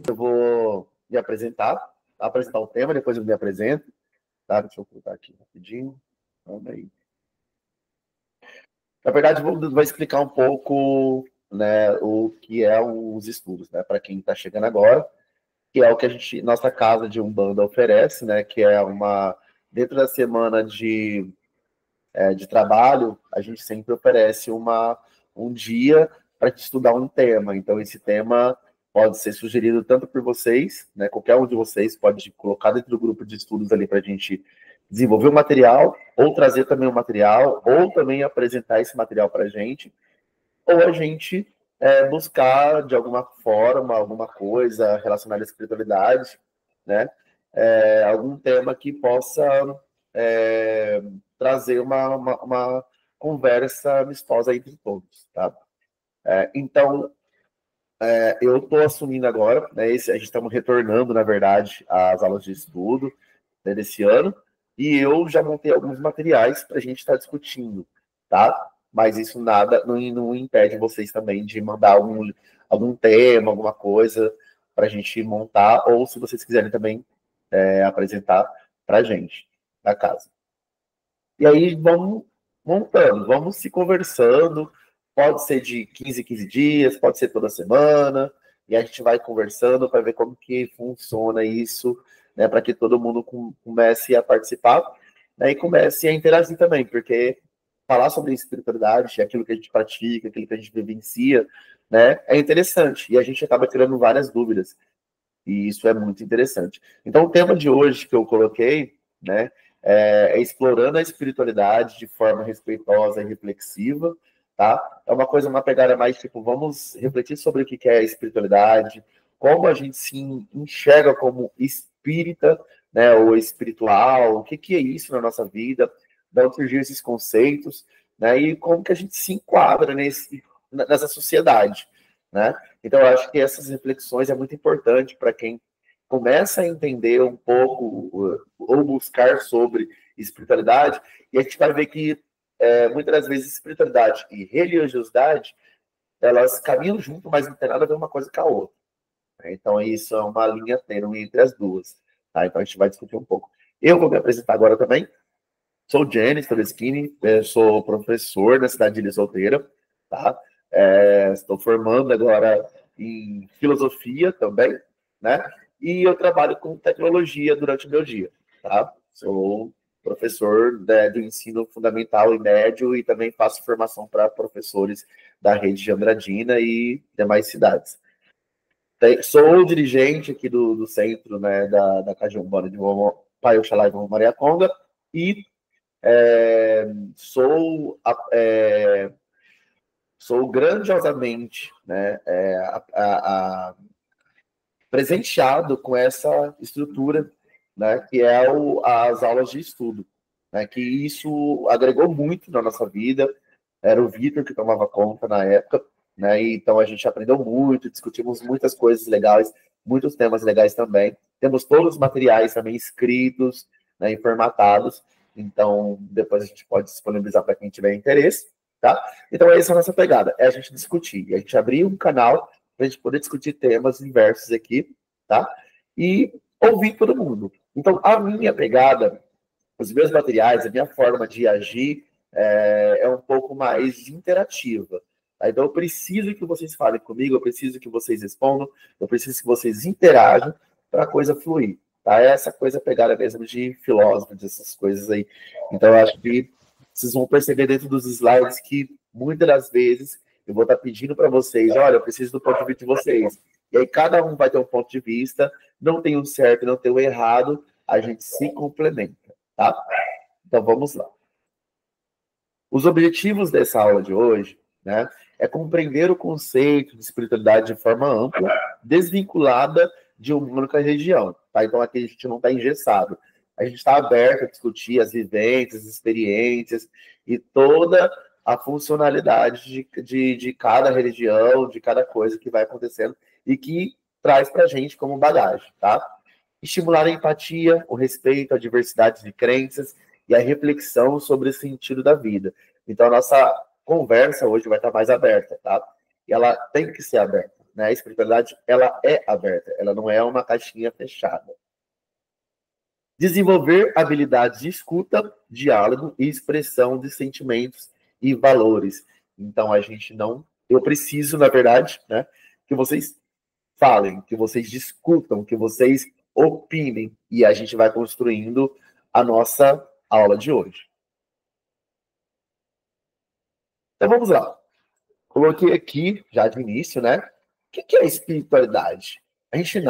Eu vou me apresentar o tema, depois eu me apresento. Tá? Deixa eu colocar aqui rapidinho. Vamos aí. Na verdade, vou explicar um pouco, né, o que é os estudos, né, para quem está chegando agora, que é o que nossa casa de Umbanda oferece, né, que é dentro da semana de trabalho, a gente sempre oferece um dia para estudar um tema. Então, esse tema pode ser sugerido tanto por vocês, né, qualquer um de vocês pode colocar dentro do grupo de estudos ali para a gente desenvolver o material, ou trazer também o material, ou também apresentar esse material para a gente, ou a gente buscar, de alguma forma, alguma coisa relacionada à espiritualidade, né, algum tema que possa trazer uma conversa amistosa entre todos, tá? Então, eu estou assumindo agora, né, a gente estamos retornando, na verdade, às aulas de estudo, né, desse ano, e eu já montei alguns materiais para a gente estar discutindo, tá? Mas isso nada não impede vocês também de mandar algum tema, alguma coisa para a gente montar, ou se vocês quiserem também apresentar para a gente na casa. E aí vamos montando, vamos se conversando. Pode ser de 15 em 15 dias, pode ser toda semana, e a gente vai conversando para ver como que funciona isso, né, para que todo mundo comece a participar, né, e comece a interagir também, porque falar sobre espiritualidade, aquilo que a gente pratica, aquilo que a gente vivencia, né, é interessante, e a gente acaba criando várias dúvidas, e isso é muito interessante. Então, o tema de hoje que eu coloquei, né, é explorando a espiritualidade de forma respeitosa e reflexiva, tá? É uma pegada mais tipo, vamos refletir sobre o que é a espiritualidade, como a gente se enxerga como espírita, né, ou espiritual, o que é isso na nossa vida, de onde surgiram esses conceitos, né, e como que a gente se enquadra nessa sociedade, né? Então, eu acho que essas reflexões é muito importante para quem começa a entender um pouco ou buscar sobre espiritualidade, e a gente vai ver que muitas das vezes espiritualidade e religiosidade, elas caminham junto, mas não tem nada a ver uma coisa com a outra. Então, isso é uma linha tênue entre as duas. Tá? Então, a gente vai discutir um pouco. Eu vou me apresentar agora também. Sou Jenny Todeschini, sou professor na cidade de Ilha Solteira, tá? Estou formando agora em filosofia também, né? E eu trabalho com tecnologia durante o meu dia, tá? Sou professor do ensino fundamental e médio e também faço formação para professores da rede de Andradina e demais cidades. Sou dirigente aqui do centro, né, da Cajumbana de Pai Oxalá e Vovó Maria Conga, e sou grandiosamente, né, presenteado com essa estrutura, né, que é as aulas de estudo, né, que isso agregou muito na nossa vida. Era o Vitor que tomava conta na época, né, e então a gente aprendeu muito, discutimos muitas coisas legais, muitos temas legais também. Temos todos os materiais também escritos, né, e formatados, então depois a gente pode disponibilizar para quem tiver interesse, tá? Então essa é a nossa pegada, é a gente discutir, a gente abrir um canal para a gente poder discutir temas diversos aqui, tá? E ouvir todo mundo. Então, a minha pegada, os meus materiais, a minha forma de agir é um pouco mais interativa. Tá? Então, eu preciso que vocês falem comigo, eu preciso que vocês respondam, eu preciso que vocês interajam para a coisa fluir. Tá? Essa coisa pegada mesmo de filósofo, dessas coisas aí. Então, eu acho que vocês vão perceber dentro dos slides que, muitas das vezes, eu vou estar pedindo para vocês, olha, eu preciso do ponto de vista de vocês. E aí, cada um vai ter um ponto de vista, não tem um certo, não tem um errado, a gente se complementa, tá? Então, vamos lá. Os objetivos dessa aula de hoje, né, é compreender o conceito de espiritualidade de forma ampla, desvinculada de uma única região, tá? Então, aqui a gente não está engessado. A gente está aberto a discutir as vivências, as experiências e toda a funcionalidade de cada religião, de cada coisa que vai acontecendo e que traz para a gente como bagagem, tá? Estimular a empatia, o respeito à diversidade de crenças e a reflexão sobre o sentido da vida. Então, a nossa conversa hoje vai estar mais aberta, tá? E ela tem que ser aberta. né? A espiritualidade, ela é aberta, ela não é uma caixinha fechada. Desenvolver habilidades de escuta, diálogo e expressão de sentimentos e valores. Então, a gente não... Eu preciso, na verdade, né, que vocês falem, que vocês discutam, que vocês opinem, e a gente vai construindo a nossa aula de hoje. Então, vamos lá. Coloquei aqui, já de início, né? O que é espiritualidade? A gente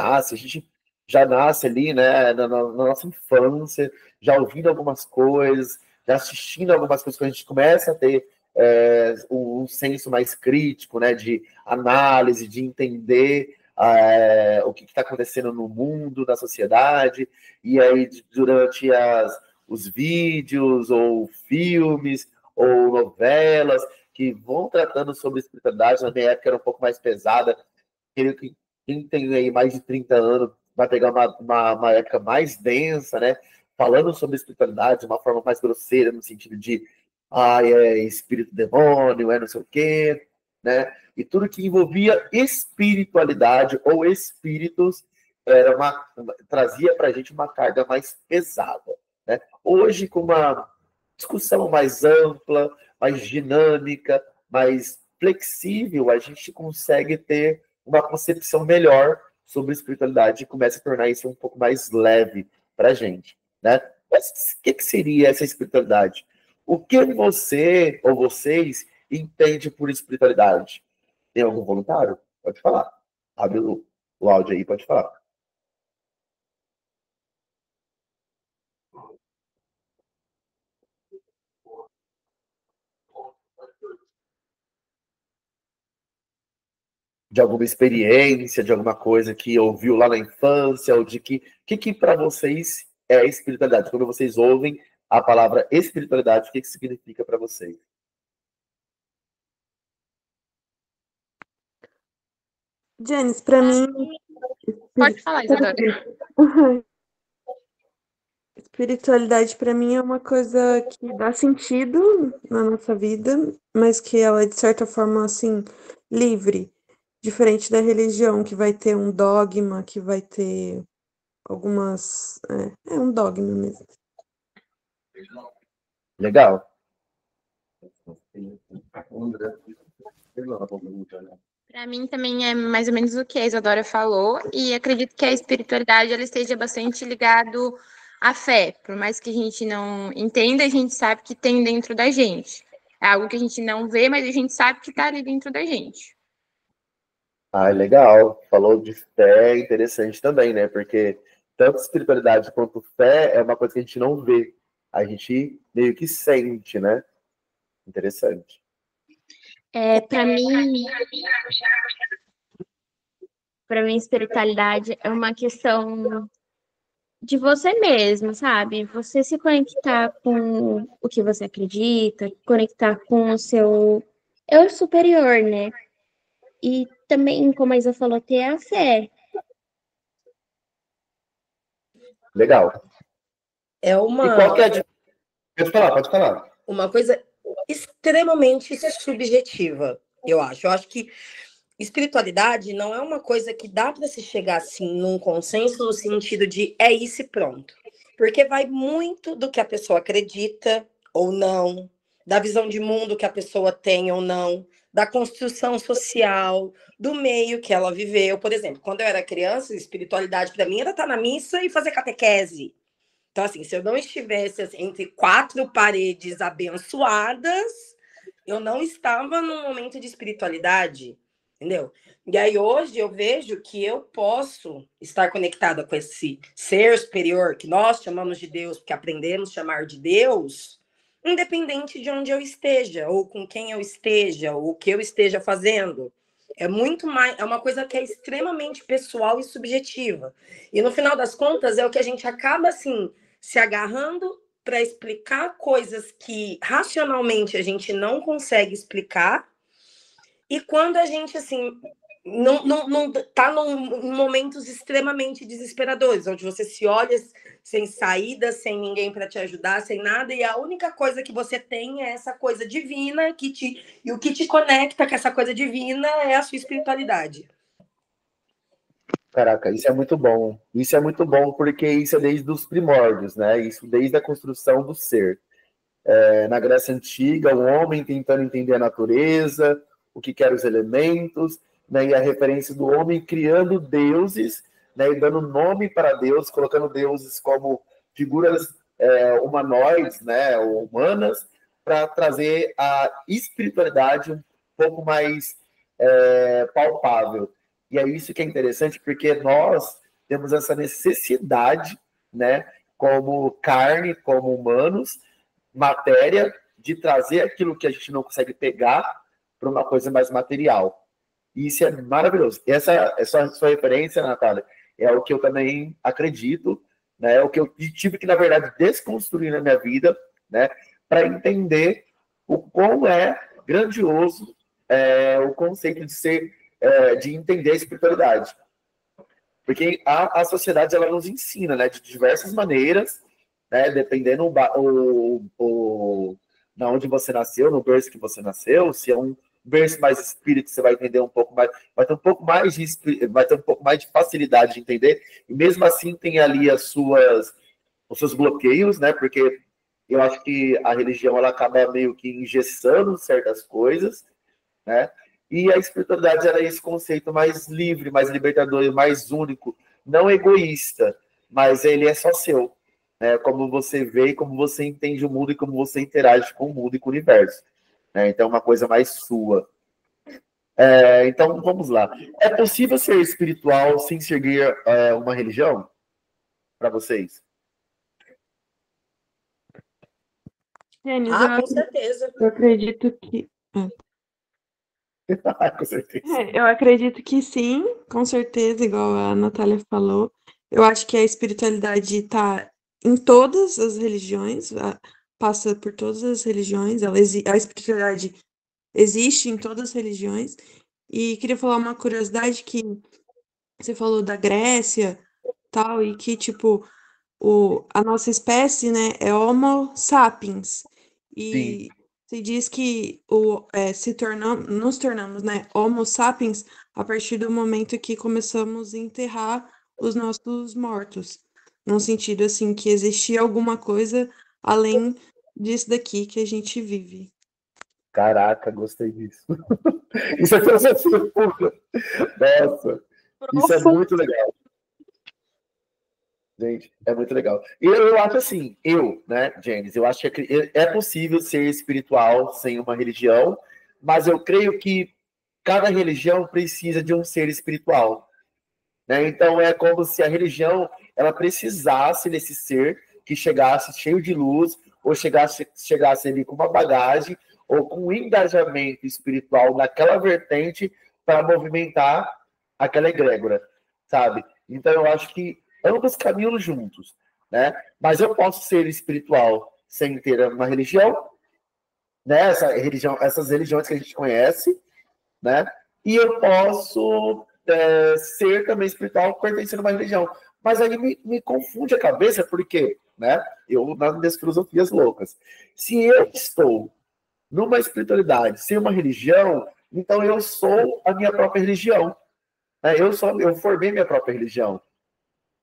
já nasce ali, né, na nossa infância, já ouvindo algumas coisas, já assistindo algumas coisas, que a gente começa a ter um senso mais crítico, né, de análise, de entender o que está acontecendo no mundo, na sociedade, e aí durante os vídeos, ou filmes, ou novelas, que vão tratando sobre espiritualidade. Na minha época era um pouco mais pesada. Quem tem aí mais de 30 anos vai pegar uma época mais densa, né? Falando sobre espiritualidade de uma forma mais grosseira, no sentido de é espírito demônio, é não sei o quê, né? E tudo que envolvia espiritualidade ou espíritos trazia para a gente uma carga mais pesada, né? Hoje, com uma discussão mais ampla, mais dinâmica, mais flexível, a gente consegue ter uma concepção melhor sobre espiritualidade e começa a tornar isso um pouco mais leve para a gente, né? Mas o que seria essa espiritualidade? O que você ou vocês entende por espiritualidade? Tem algum voluntário? Pode falar. Abre o áudio aí, pode falar. De alguma experiência, de alguma coisa que ouviu lá na infância, ou de que para vocês é espiritualidade? Quando vocês ouvem a palavra espiritualidade, o que significa para vocês? Janice, para mim... Pode falar, Isadora. Espiritualidade para mim é uma coisa que dá sentido na nossa vida, mas que ela é, de certa forma, assim, livre. Diferente da religião, que vai ter um dogma, que vai ter algumas... É um dogma mesmo. Legal. Para mim também é mais ou menos o que a Isadora falou, e acredito que a espiritualidade ela esteja bastante ligado à fé. Por mais que a gente não entenda, a gente sabe que tem dentro da gente. É algo que a gente não vê, mas a gente sabe que está ali dentro da gente. Legal. Falou de fé, interessante também, né? Porque tanto espiritualidade quanto fé é uma coisa que a gente não vê. A gente meio que sente, né? Interessante. Para mim, espiritualidade é uma questão de você mesmo, sabe? Você se conectar com o que você acredita, conectar com o seu eu superior, né? E também, como a Isa falou, ter a fé. Legal. É uma... E qual que é a... Pode falar. Uma coisa extremamente subjetiva, eu acho. Eu acho que espiritualidade não é uma coisa que dá para se chegar assim num consenso no sentido de é isso e pronto. Porque vai muito do que a pessoa acredita ou não, da visão de mundo que a pessoa tem ou não, da construção social, do meio que ela viveu. Por exemplo, quando eu era criança, espiritualidade para mim era estar na missa e fazer catequese. Então, assim, se eu não estivesse entre quatro paredes abençoadas, eu não estava num momento de espiritualidade, entendeu? E aí, hoje, eu vejo que eu posso estar conectada com esse ser superior, que nós chamamos de Deus, porque aprendemos a chamar de Deus, independente de onde eu esteja, ou com quem eu esteja, ou o que eu esteja fazendo. É muito mais, é uma coisa que é extremamente pessoal e subjetiva. E no final das contas, é o que a gente acaba, assim, se agarrando para explicar coisas que racionalmente a gente não consegue explicar, e quando a gente assim não tá em momentos extremamente desesperadores, onde você se olha sem saída, sem ninguém para te ajudar, sem nada, e a única coisa que você tem é essa coisa divina e o que te conecta com essa coisa divina é a sua espiritualidade. Caraca, isso é muito bom. Isso é muito bom porque isso é desde os primórdios, né? Isso desde a construção do ser. Na Grécia Antiga, o homem tentando entender a natureza, o que eram os elementos, né? E a referência do homem criando deuses, né? E dando nome para Deus, colocando deuses como figuras humanoides, né? Ou humanas, para trazer a espiritualidade um pouco mais palpável. E é isso que é interessante, porque nós temos essa necessidade, né? Como carne, como humanos, matéria, de trazer aquilo que a gente não consegue pegar para uma coisa mais material. E isso é maravilhoso. Essa sua referência, Natália, é o que eu também acredito, né? É o que eu tive que, na verdade, desconstruir na minha vida, né? Para entender o quão é grandioso o conceito de entender a espiritualidade. Porque a sociedade, ela nos ensina, né? De diversas maneiras, né, dependendo na onde você nasceu, no berço que você nasceu, se é um berço mais espírito, você vai entender um pouco mais, vai ter um pouco mais de facilidade de entender, e mesmo assim tem ali os seus bloqueios, né, porque eu acho que a religião, ela acaba meio que engessando certas coisas, né, e a espiritualidade era esse conceito mais livre, mais libertador, mais único, não egoísta, mas ele é só seu. Como você vê e como você entende o mundo e como você interage com o mundo e com o universo. Então, é uma coisa mais sua. Então, vamos lá. É possível ser espiritual sem seguir uma religião? Para vocês? Gênesis, Com certeza. eu acredito que... Com certeza. Eu acredito que sim, com certeza, igual a Natália falou. Eu acho que a espiritualidade está em todas as religiões, passa por todas as religiões, a espiritualidade existe em todas as religiões. E queria falar uma curiosidade que você falou da Grécia, tal, e que, tipo, a nossa espécie, né, é Homo sapiens. E se diz que nos tornamos, né, Homo sapiens a partir do momento que começamos a enterrar os nossos mortos. Num sentido, assim, que existia alguma coisa além disso daqui que a gente vive. Caraca, gostei disso. Isso é filosofia pura. Nossa, isso é muito legal. Gente, é muito legal. Eu acho assim, né, James, eu acho que é possível ser espiritual sem uma religião, mas eu creio que cada religião precisa de um ser espiritual, né? Então é como se a religião ela precisasse desse ser que chegasse cheio de luz ou chegasse ali com uma bagagem ou com um engajamento espiritual naquela vertente para movimentar aquela egrégora, sabe? Então eu acho que ambos caminham juntos, né? Mas eu posso ser espiritual sem ter uma religião, né? Essas religiões que a gente conhece, né? E eu posso ser também espiritual pertencendo a uma religião. Mas aí me confunde a cabeça, porque, né? Eu, nas minhas filosofias loucas, se eu estou numa espiritualidade sem uma religião, então eu sou a minha própria religião. Né? Eu formei minha própria religião.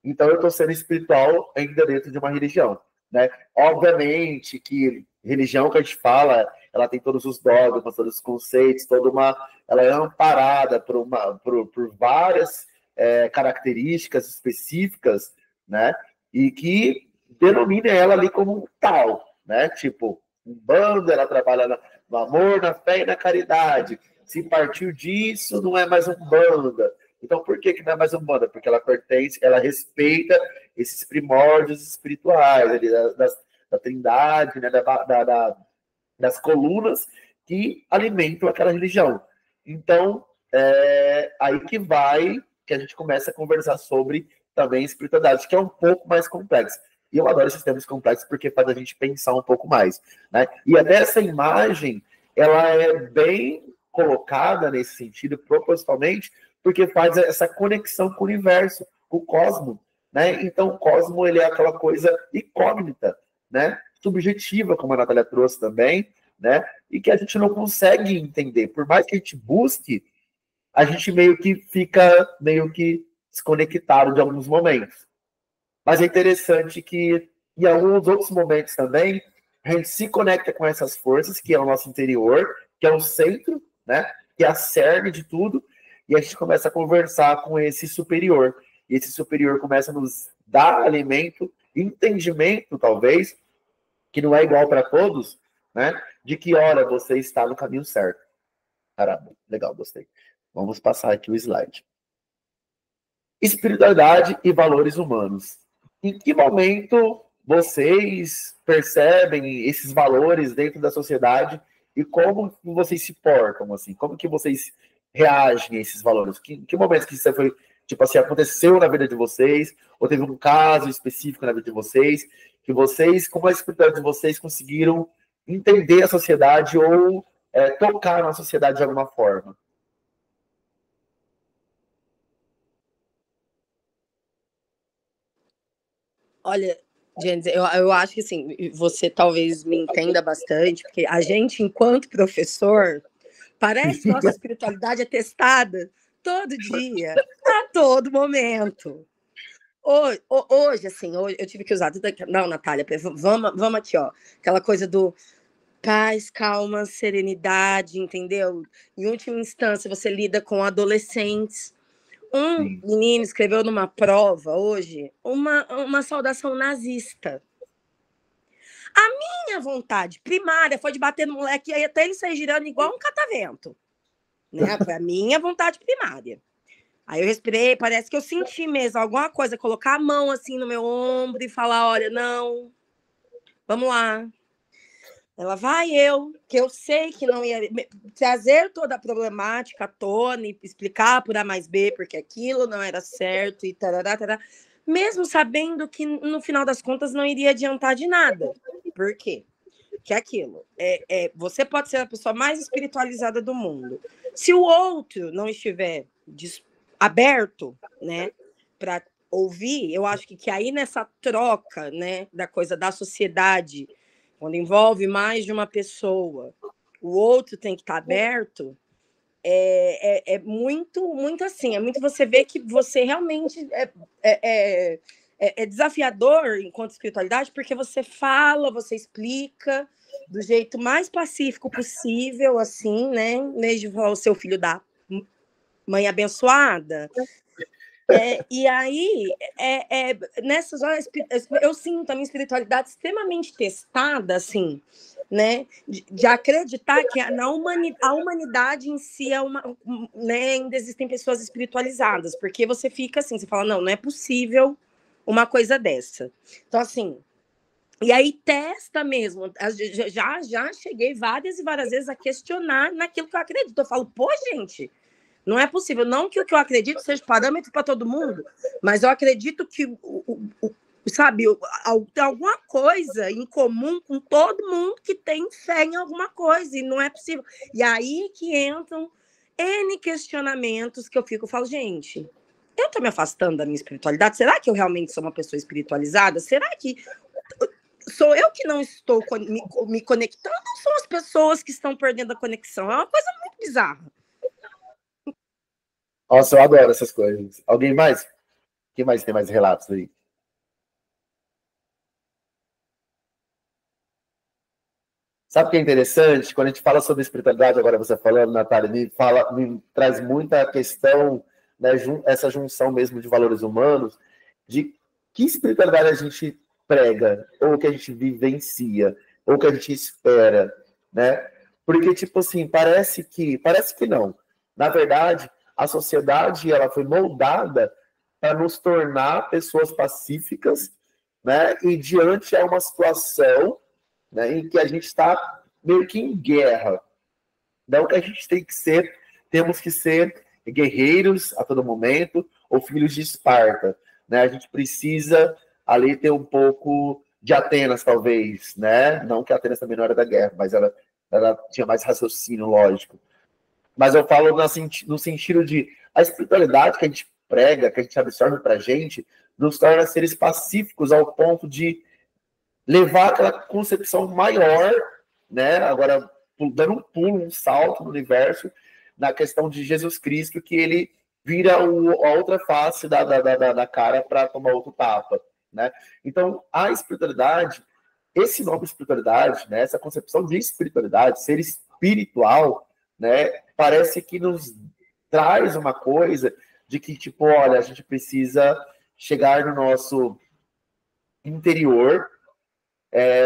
Então eu estou sendo espiritual ainda dentro de uma religião. Né? Obviamente que religião que a gente fala, ela tem todos os dogmas, todos os conceitos, ela é amparada por várias características específicas, né? E que denomina ela ali como um tal, né? Tipo, Umbanda, ela trabalha no amor, na fé e na caridade. Se partiu disso, não é mais Umbanda. Então, por que não é mais Umbanda? Porque ela respeita esses primórdios espirituais, ali, da trindade, né, das colunas que alimentam aquela religião. Então, aí que a gente começa a conversar sobre também espiritualidade, que é um pouco mais complexo. E eu adoro esses temas complexos porque faz a gente pensar um pouco mais. Né? E até essa imagem, ela é bem colocada nesse sentido, propositalmente, porque faz essa conexão com o universo, com o cosmo. Né? Então, o cosmo ele é aquela coisa incógnita, né? Subjetiva, como a Natália trouxe também, né? E que a gente não consegue entender. Por mais que a gente busque, a gente meio que fica desconectado de alguns momentos. Mas é interessante que, em alguns outros momentos também, a gente se conecta com essas forças, que é o nosso interior, que é o centro, né? Que é a cerne de tudo, e a gente começa a conversar com esse superior. E esse superior começa a nos dar alimento, entendimento, talvez, que não é igual para todos, né? De que hora você está no caminho certo. Caramba, legal, gostei. Vamos passar aqui o slide. Espiritualidade e valores humanos. Em que momento vocês percebem esses valores dentro da sociedade e como vocês se portam, assim? Como que vocês reagem a esses valores? Que momentos que isso foi, tipo assim, aconteceu na vida de vocês, ou teve um caso específico na vida de vocês, que vocês, como a espiritualidade de vocês, conseguiram entender a sociedade ou tocar na sociedade de alguma forma? Olha, Jens, eu acho que assim, você talvez me entenda bastante, porque a gente, enquanto professor, parece que nossa espiritualidade é testada todo dia, a todo momento. Hoje, assim, hoje eu tive que usar tudo aqui. Não, Natália, vamos aqui, ó. Aquela coisa do paz, calma, serenidade, entendeu? Em última instância, você lida com adolescentes. Um menino escreveu numa prova hoje uma saudação nazista. A minha vontade primária foi de bater no moleque e até ele sair girando igual um catavento. Né? Foi a minha vontade primária. Aí eu respirei, parece que eu senti mesmo alguma coisa, colocar a mão assim no meu ombro e falar, olha, não, vamos lá. Ela vai que eu sei que não ia trazer toda a problemática à tona e explicar por A mais B, porque aquilo não era certo e tarará, tarará, mesmo sabendo que no final das contas não iria adiantar de nada. Por quê? Que é aquilo. Você pode ser a pessoa mais espiritualizada do mundo. Se o outro não estiver aberto, né, para ouvir, eu acho que aí nessa troca, né, da coisa da sociedade, quando envolve mais de uma pessoa, o outro tem que estar aberto, é muito, muito assim, é muito você ver que você realmente é desafiador enquanto espiritualidade, porque você fala, você explica do jeito mais pacífico possível, assim, né, em vez de falar o seu filho da mãe abençoada. E aí, nessas horas, eu sinto a minha espiritualidade extremamente testada, assim, né? De acreditar que a humanidade em si é né, ainda existem pessoas espiritualizadas, porque você fica assim, você fala, não é possível uma coisa dessa. Então, assim, e aí testa mesmo. Já cheguei várias e várias vezes a questionar naquilo que eu acredito. Eu falo, pô, gente, não é possível. Não que o que eu acredito seja parâmetro para todo mundo, mas eu acredito que, sabe, tem alguma coisa em comum com todo mundo que tem fé em alguma coisa, e não é possível. E aí que entram N questionamentos que eu falo, gente, eu estou me afastando da minha espiritualidade? Será que eu realmente sou uma pessoa espiritualizada? Será que sou eu que não estou me conectando ou são as pessoas que estão perdendo a conexão? É uma coisa muito bizarra. Nossa, eu adoro essas coisas. Alguém mais? Quem mais tem mais relatos aí? Sabe o que é interessante? Quando a gente fala sobre espiritualidade, agora você falando, Natália, me traz muita questão, né, essa junção mesmo de valores humanos, de que espiritualidade a gente prega, ou que a gente vivencia, ou que a gente espera, né? Porque, tipo assim, parece que não. Na verdade, a sociedade ela foi moldada para nos tornar pessoas pacíficas, né? E diante a uma situação, né, em que a gente está meio que em guerra. Não que a gente temos que ser guerreiros a todo momento, ou filhos de Esparta. Né? A gente precisa ali ter um pouco de Atenas, talvez. Né? Não que Atenas também não era da guerra, mas ela tinha mais raciocínio lógico. Mas eu falo no sentido de a espiritualidade que a gente prega, que a gente absorve para a gente, nos torna seres pacíficos ao ponto de levar aquela concepção maior, né? Agora, dando um pulo, um salto no universo, na questão de Jesus Cristo, que ele vira a outra face da cara para tomar outro tapa, né? Então, a espiritualidade, esse nome espiritualidade, né, essa concepção de espiritualidade, ser espiritual, né, parece que nos traz uma coisa de que, tipo, olha, a gente precisa chegar no nosso interior,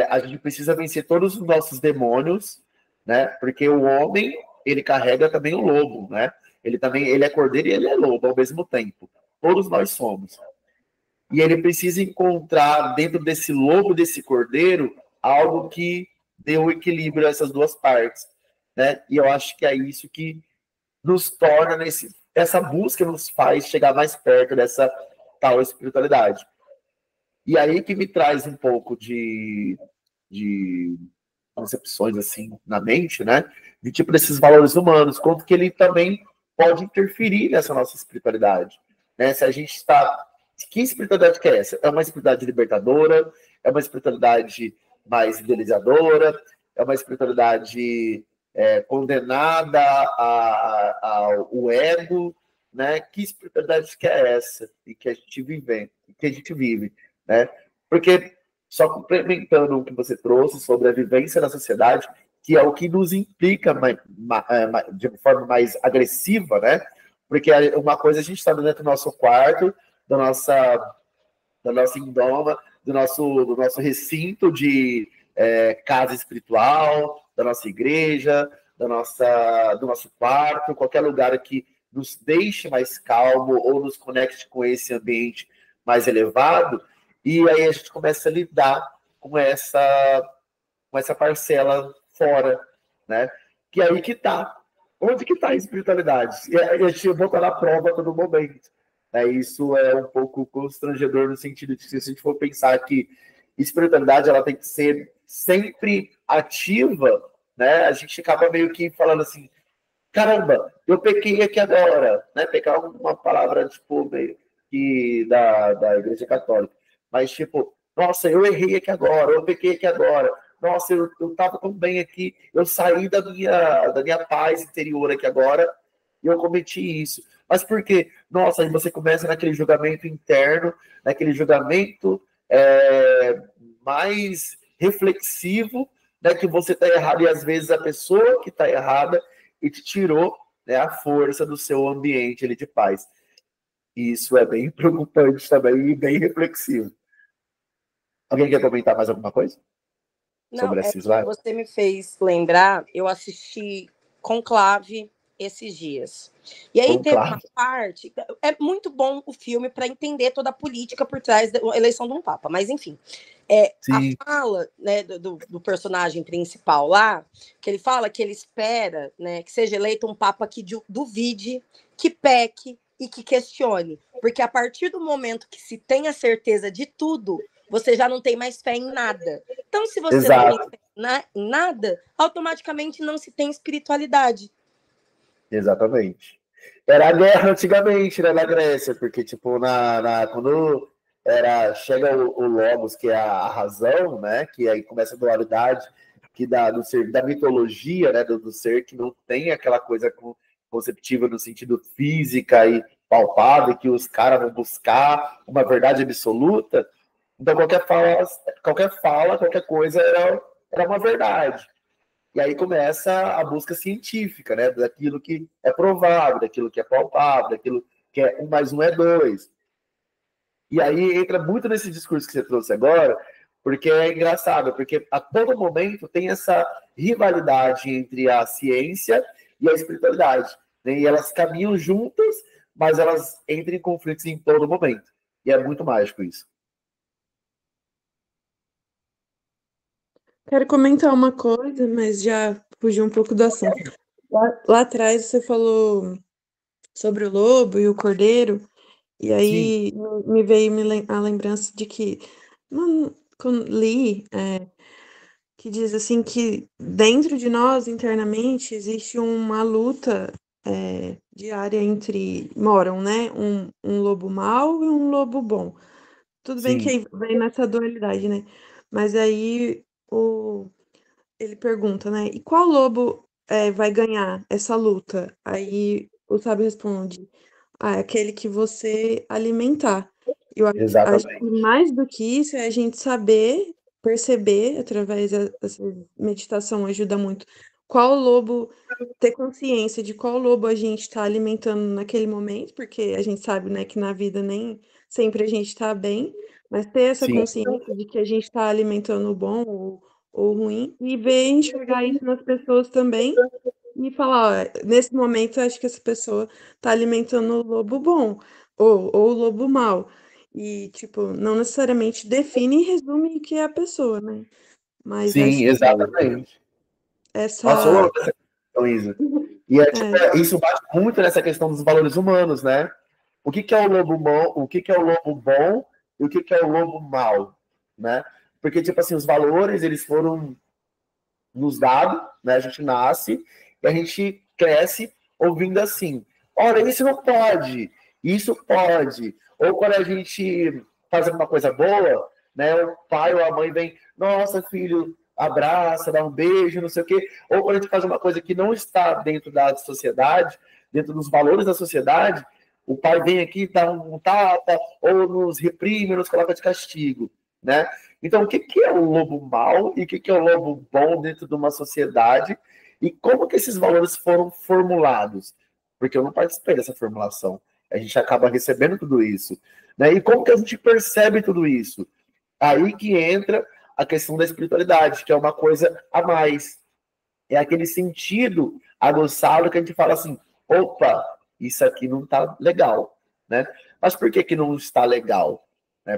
a gente precisa vencer todos os nossos demônios, né? Porque o homem, ele carrega também o lobo, né? Ele é cordeiro e ele é lobo ao mesmo tempo. Todos nós somos. E ele precisa encontrar dentro desse lobo, desse cordeiro, algo que dê o equilíbrio a essas duas partes, né? E eu acho que é isso que nos torna essa busca nos faz chegar mais perto dessa tal espiritualidade. E aí que me traz um pouco de concepções assim na mente, né? De tipo desses valores humanos, quanto que ele também pode interferir nessa nossa espiritualidade, né? Se a gente está, que espiritualidade que é essa? É uma espiritualidade libertadora? É uma espiritualidade mais idealizadora? É uma espiritualidade condenada ao ego, né? Que espiritualidade que é essa e que a gente vive, né? Porque só complementando o que você trouxe sobre a vivência da sociedade, que é o que nos implica de forma mais agressiva, né? Porque uma coisa a gente está dentro do nosso quarto, da nossa indoma, do nosso recinto de casa espiritual, da nossa igreja, do nosso quarto, qualquer lugar que nos deixe mais calmo ou nos conecte com esse ambiente mais elevado, e aí a gente começa a lidar com essa parcela fora, né? Que é aí que está. Onde que está a espiritualidade? E a gente botar na prova a todo momento. Isso é um pouco constrangedor no sentido de que, se a gente for pensar que espiritualidade ela tem que ser sempre ativa, né? A gente acaba meio que falando assim, caramba, eu pequei aqui agora, né? Pecar uma palavra tipo meio que da Igreja Católica, mas tipo, nossa, eu errei aqui agora, eu pequei aqui agora, nossa, eu estava tão bem aqui, eu saí da minha paz interior aqui agora e eu cometi isso. Mas por quê? Nossa, aí você começa naquele julgamento interno, naquele julgamento mais reflexivo, né, que você está errado, e às vezes a pessoa que está errada e te tirou, né, a força do seu ambiente ali de paz. E isso é bem preocupante também e bem reflexivo. Alguém quer comentar mais alguma coisa? Não, sobre esses lá? você me fez lembrar, eu assisti Conclave esses dias. E aí teve uma parte, é muito bom o filme para entender toda a política por trás da eleição de um papa, mas enfim, a fala, né, do personagem principal lá, que ele fala que ele espera, né, que seja eleito um papa que duvide, que peque e que questione, porque a partir do momento que se tem a certeza de tudo, você já não tem mais fé em nada. Então, se você não tem fé em nada, automaticamente não se tem espiritualidade. Exatamente. Era a guerra antigamente, né, na Grécia, porque, tipo, quando chega o Logos, que é a razão, né, que aí começa a dualidade, que do ser, da mitologia, né, do ser que não tem aquela coisa conceptiva no sentido física e palpável, que os caras vão buscar uma verdade absoluta. Então, qualquer coisa era uma verdade. E aí começa a busca científica, né? Daquilo que é provável, daquilo que é palpável, daquilo que é 1 mais 1 é 2. E aí entra muito nesse discurso que você trouxe agora, porque é engraçado, porque a todo momento tem essa rivalidade entre a ciência e a espiritualidade, né? E elas caminham juntas, mas elas entram em conflitos em todo momento. E é muito mágico isso. Quero comentar uma coisa, mas já fugi um pouco do assunto. Lá atrás você falou sobre o lobo e o cordeiro, e aí me veio a lembrança de que quando li que diz assim que dentro de nós, internamente, existe uma luta diária moram, né? Um lobo mau e um lobo bom. Tudo bem que aí vem nessa dualidade, né? Mas aí ele pergunta, né? E qual lobo vai ganhar essa luta? Aí o sábio responde: aquele que você alimentar. Eu acho que Exatamente. mais do que isso é a gente saber perceber, através dessa meditação ajuda muito, qual lobo, ter consciência de qual lobo a gente está alimentando naquele momento, porque a gente sabe, né, que na vida nem sempre a gente está bem, mas ter essa Sim, consciência de que a gente está alimentando o bom ou ruim, e ver, enxergar isso nas pessoas também, e falar, ó, nesse momento eu acho que essa pessoa está alimentando o lobo bom, ou o lobo mau. E, tipo, não necessariamente define e resume o que é a pessoa, né? Mas sim, acho que exatamente. Nossa, eu essa. amo essa questão, Isa. E tipo, É, isso bate muito nessa questão dos valores humanos, né? O que que é o lobo bom, o que que é o lobo bom e o que que é o lobo mau, né? Porque, tipo assim, os valores, eles foram nos dados, né? A gente nasce e a gente cresce ouvindo assim, olha, isso não pode, isso pode. Ou quando a gente faz alguma coisa boa, né? O pai ou a mãe vem, nossa, filho, abraça, dá um beijo, não sei o quê. Ou quando a gente faz uma coisa que não está dentro da sociedade, dentro dos valores da sociedade, o pai vem aqui, dá um tapa, ou nos reprime, nos coloca de castigo, né? Então, o que que é o lobo mau e o que que é o lobo bom dentro de uma sociedade e como que esses valores foram formulados? Porque eu não participei dessa formulação. A gente acaba recebendo tudo isso, né? E como que a gente percebe tudo isso? Aí que entra a questão da espiritualidade, que é uma coisa a mais. É aquele sentido aguçado que a gente fala assim, opa, isso aqui não está legal, né? Mas por que que não está legal?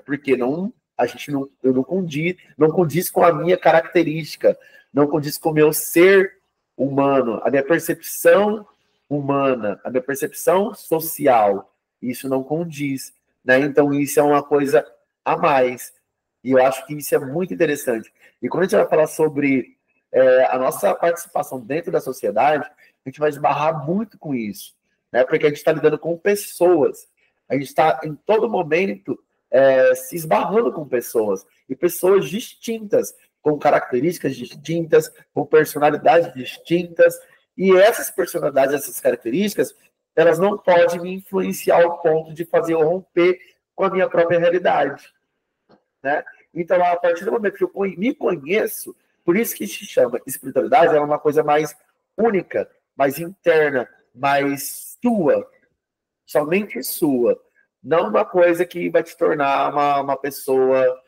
Porque não, a gente não, eu não condiz com a minha característica, não condiz com o meu ser humano, a minha percepção humana, a minha percepção social. Isso não condiz, né? Então isso é uma coisa a mais. E eu acho que isso é muito interessante. E quando a gente vai falar sobre a nossa participação dentro da sociedade, a gente vai esbarrar muito com isso, né? Porque a gente está lidando com pessoas, a gente está em todo momento se esbarrando com pessoas, e pessoas distintas, com características distintas, com personalidades distintas, e essas personalidades, essas características, elas não podem me influenciar ao ponto de fazer eu romper com a minha própria realidade, né? Então, a partir do momento que eu me conheço, por isso que se chama espiritualidade, é uma coisa mais única, mais interna, mais sua, somente sua. Não uma coisa que vai te tornar uma pessoa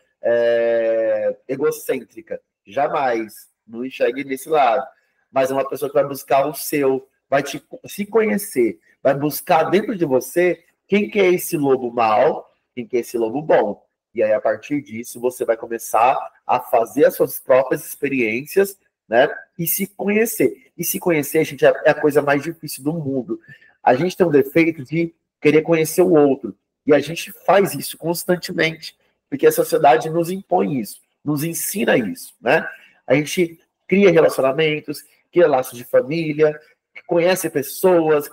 egocêntrica. Jamais. Não enxergue nesse lado. Mas é uma pessoa que vai buscar o seu, vai se conhecer, vai buscar dentro de você quem que é esse lobo mau, quem que é esse lobo bom. E aí, a partir disso, você vai começar a fazer as suas próprias experiências, né? E se conhecer. E se conhecer, gente, é a coisa mais difícil do mundo. A gente tem um defeito de querer conhecer o outro. E a gente faz isso constantemente, porque a sociedade nos impõe isso, nos ensina isso, né? A gente cria relacionamentos, cria laços de família, conhece pessoas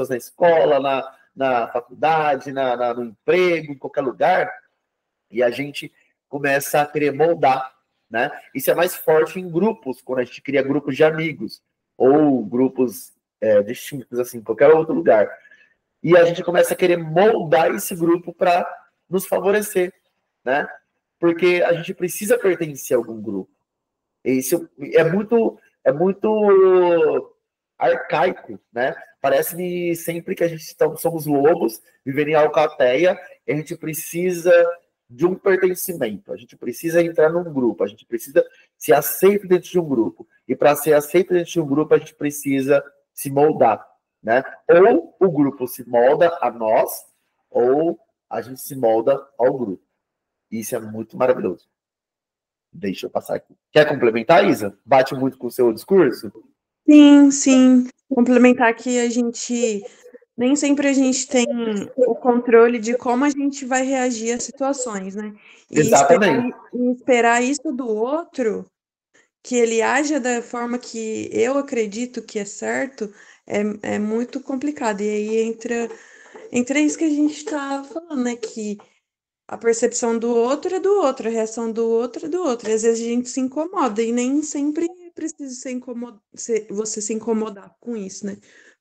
na escola, na faculdade, no emprego, em qualquer lugar, e a gente começa a querer moldar, né? Isso é mais forte em grupos, quando a gente cria grupos de amigos, ou grupos distintos, assim, em qualquer outro lugar. E a gente começa a querer moldar esse grupo para nos favorecer, né? Porque a gente precisa pertencer a algum grupo. Isso é muito arcaico, né? Parece-me sempre que a gente somos lobos, vivendo em alcateia, e a gente precisa de um pertencimento, a gente precisa entrar num grupo, a gente precisa ser aceito dentro de um grupo. E para ser aceito dentro de um grupo, a gente precisa se moldar, né? Ou o grupo se molda a nós, ou a gente se molda ao grupo. Isso é muito maravilhoso. Deixa eu passar aqui. Quer complementar, Isa? Bate muito com o seu discurso? sim, sim. Complementar que nem sempre a gente tem o controle de como a gente vai reagir às situações, né? E Exatamente. esperar isso do outro, que ele haja da forma que eu acredito que é certo, é muito complicado. E aí entra isso que a gente está falando, né? Que a percepção do outro é do outro, a reação do outro é do outro. E às vezes a gente se incomoda e nem sempre precisa você se incomodar com isso, né?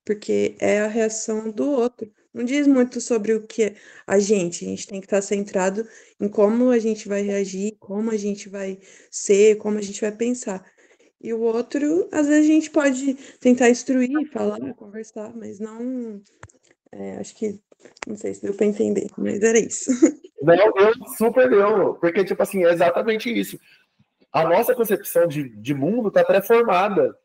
porque é a reação do outro. Não diz muito sobre o que é a gente tem que estar centrado em como a gente vai reagir, como a gente vai ser, como a gente vai pensar. E o outro, às vezes a gente pode tentar instruir, falar, conversar, mas não. Acho que. Não sei se deu para entender, mas era isso. Não, eu super deu, porque, tipo assim, é exatamente isso. A nossa concepção de mundo está pré-formada.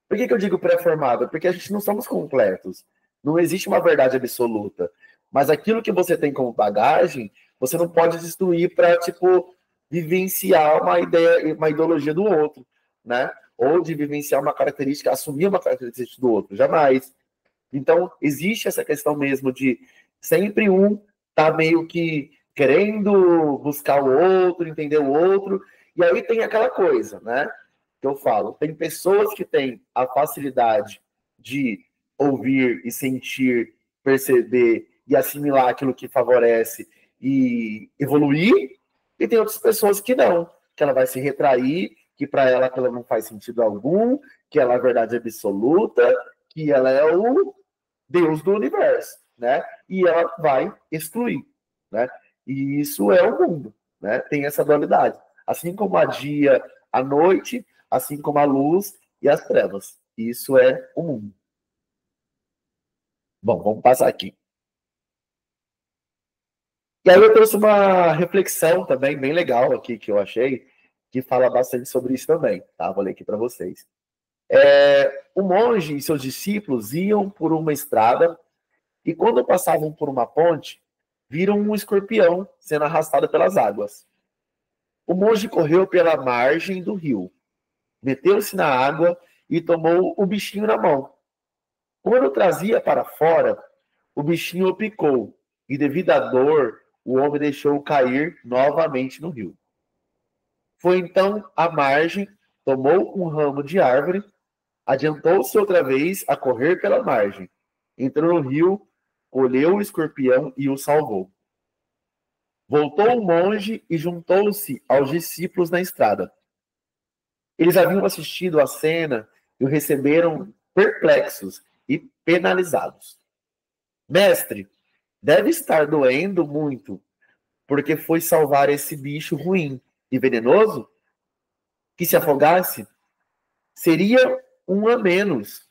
Por que eu digo pré-formada? Porque a gente não somos completos. Não existe uma verdade absoluta. Mas aquilo que você tem como bagagem, você não pode destruir para, tipo, vivenciar uma ideia, uma ideologia do outro, né? Ou de vivenciar uma característica, assumir uma característica do outro. Jamais. Então, existe essa questão mesmo de sempre um tá meio que querendo buscar o outro, entender o outro, e aí tem aquela coisa, né? Que eu falo, tem pessoas que têm a facilidade de ouvir e sentir, perceber e assimilar aquilo que favorece e evoluir, e tem outras pessoas que não, que ela vai se retrair, que para ela aquilo não faz sentido algum, que ela é a verdade absoluta, que ela é o Deus do universo, né? E ela vai excluir, né? E isso é o mundo, né? Tem essa dualidade. Assim como a dia, a noite, assim como a luz e as trevas. Isso é o mundo. Bom, vamos passar aqui. E aí eu trouxe uma reflexão também bem legal aqui que eu achei, que fala bastante sobre isso também, tá? Vou ler aqui para vocês. O monge e seus discípulos iam por uma estrada e quando passavam por uma ponte, viram um escorpião sendo arrastado pelas águas. O monge correu pela margem do rio, meteu-se na água e tomou o bichinho na mão. Quando o trazia para fora, o bichinho o picou, e devido à dor, o homem deixou cair novamente no rio. Foi então à margem, tomou um ramo de árvore, adiantou-se outra vez a correr pela margem, entrou no rio, colheu o escorpião e o salvou. Voltou o monge e juntou-se aos discípulos na estrada. Eles haviam assistido à cena e o receberam perplexos e penalizados. Mestre, deve estar doendo muito, porque foi salvar esse bicho ruim e venenoso? Que se afogasse, seria um a menos.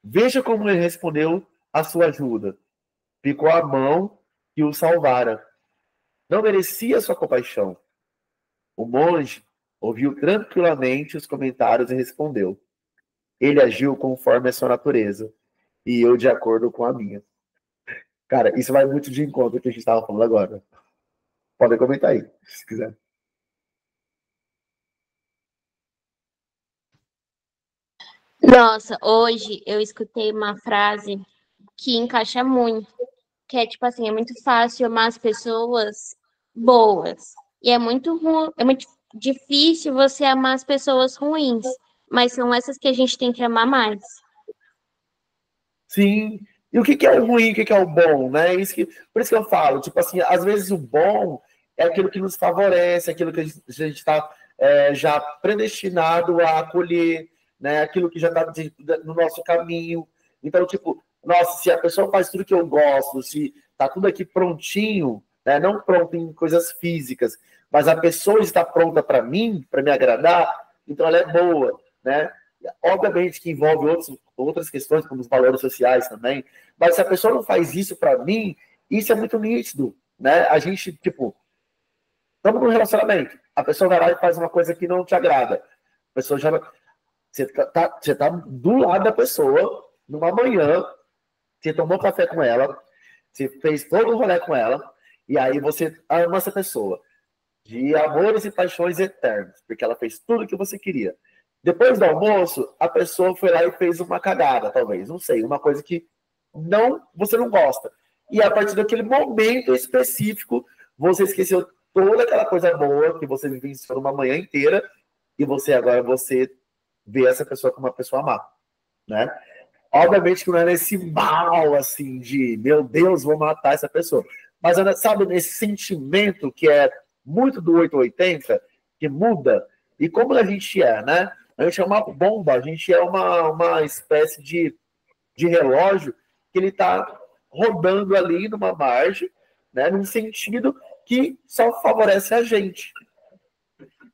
Veja como ele respondeu à sua ajuda. Picou a mão e o salvara. Não merecia sua compaixão. O monge ouviu tranquilamente os comentários e respondeu. Ele agiu conforme a sua natureza, e eu de acordo com a minha. Cara, isso vai muito de encontro com o que a gente estava falando agora. Podem comentar aí, se quiser. Nossa, hoje eu escutei uma frase que encaixa muito, que é tipo assim, é muito fácil amar as pessoas boas. E é muito difícil você amar as pessoas ruins, mas são essas que a gente tem que amar mais. Sim. E o que é o ruim, o que é o bom, né? Por isso que eu falo, tipo assim, às vezes o bom é aquilo que nos favorece, aquilo que a gente está já predestinado a acolher, né? Aquilo que já está no nosso caminho. Então, tipo, nossa, se a pessoa faz tudo que eu gosto, se tá tudo aqui prontinho, né? Não pronto em coisas físicas, mas a pessoa está pronta para mim, para me agradar, então ela é boa, né? Obviamente que envolve outras questões, como os valores sociais também, mas se a pessoa não faz isso para mim, isso é muito nítido, né? A gente, tipo, estamos num relacionamento, a pessoa vai lá e faz uma coisa que não te agrada, a pessoa já... Você tá do lado da pessoa, numa manhã, você tomou café com ela, você fez todo o rolê com ela, e aí você ama essa pessoa, de amores e paixões eternos, porque ela fez tudo o que você queria. Depois do almoço, a pessoa foi lá e fez uma cagada, talvez, não sei, uma coisa que você não gosta. E a partir daquele momento específico, você esqueceu toda aquela coisa boa que você vivenciou uma manhã inteira e você vê essa pessoa como uma pessoa má, né? Obviamente que não é nesse mal, assim, de, meu Deus, vou matar essa pessoa. Mas, sabe, nesse sentimento que é muito do 880, que muda, e como a gente é, né? A gente é uma bomba, a gente é uma espécie de de relógio que ele está rodando ali numa margem, né, num sentido que só favorece a gente.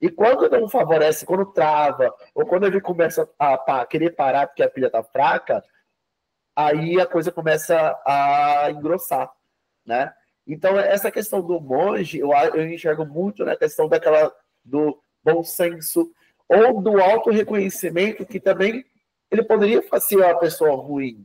E quando não favorece, quando trava, ou quando ele começa a querer parar porque a pilha está fraca, aí a coisa começa a engrossar, né? Então, essa questão do monge, eu enxergo muito na questão do bom senso, ou do auto-reconhecimento, que também ele poderia ser uma pessoa ruim,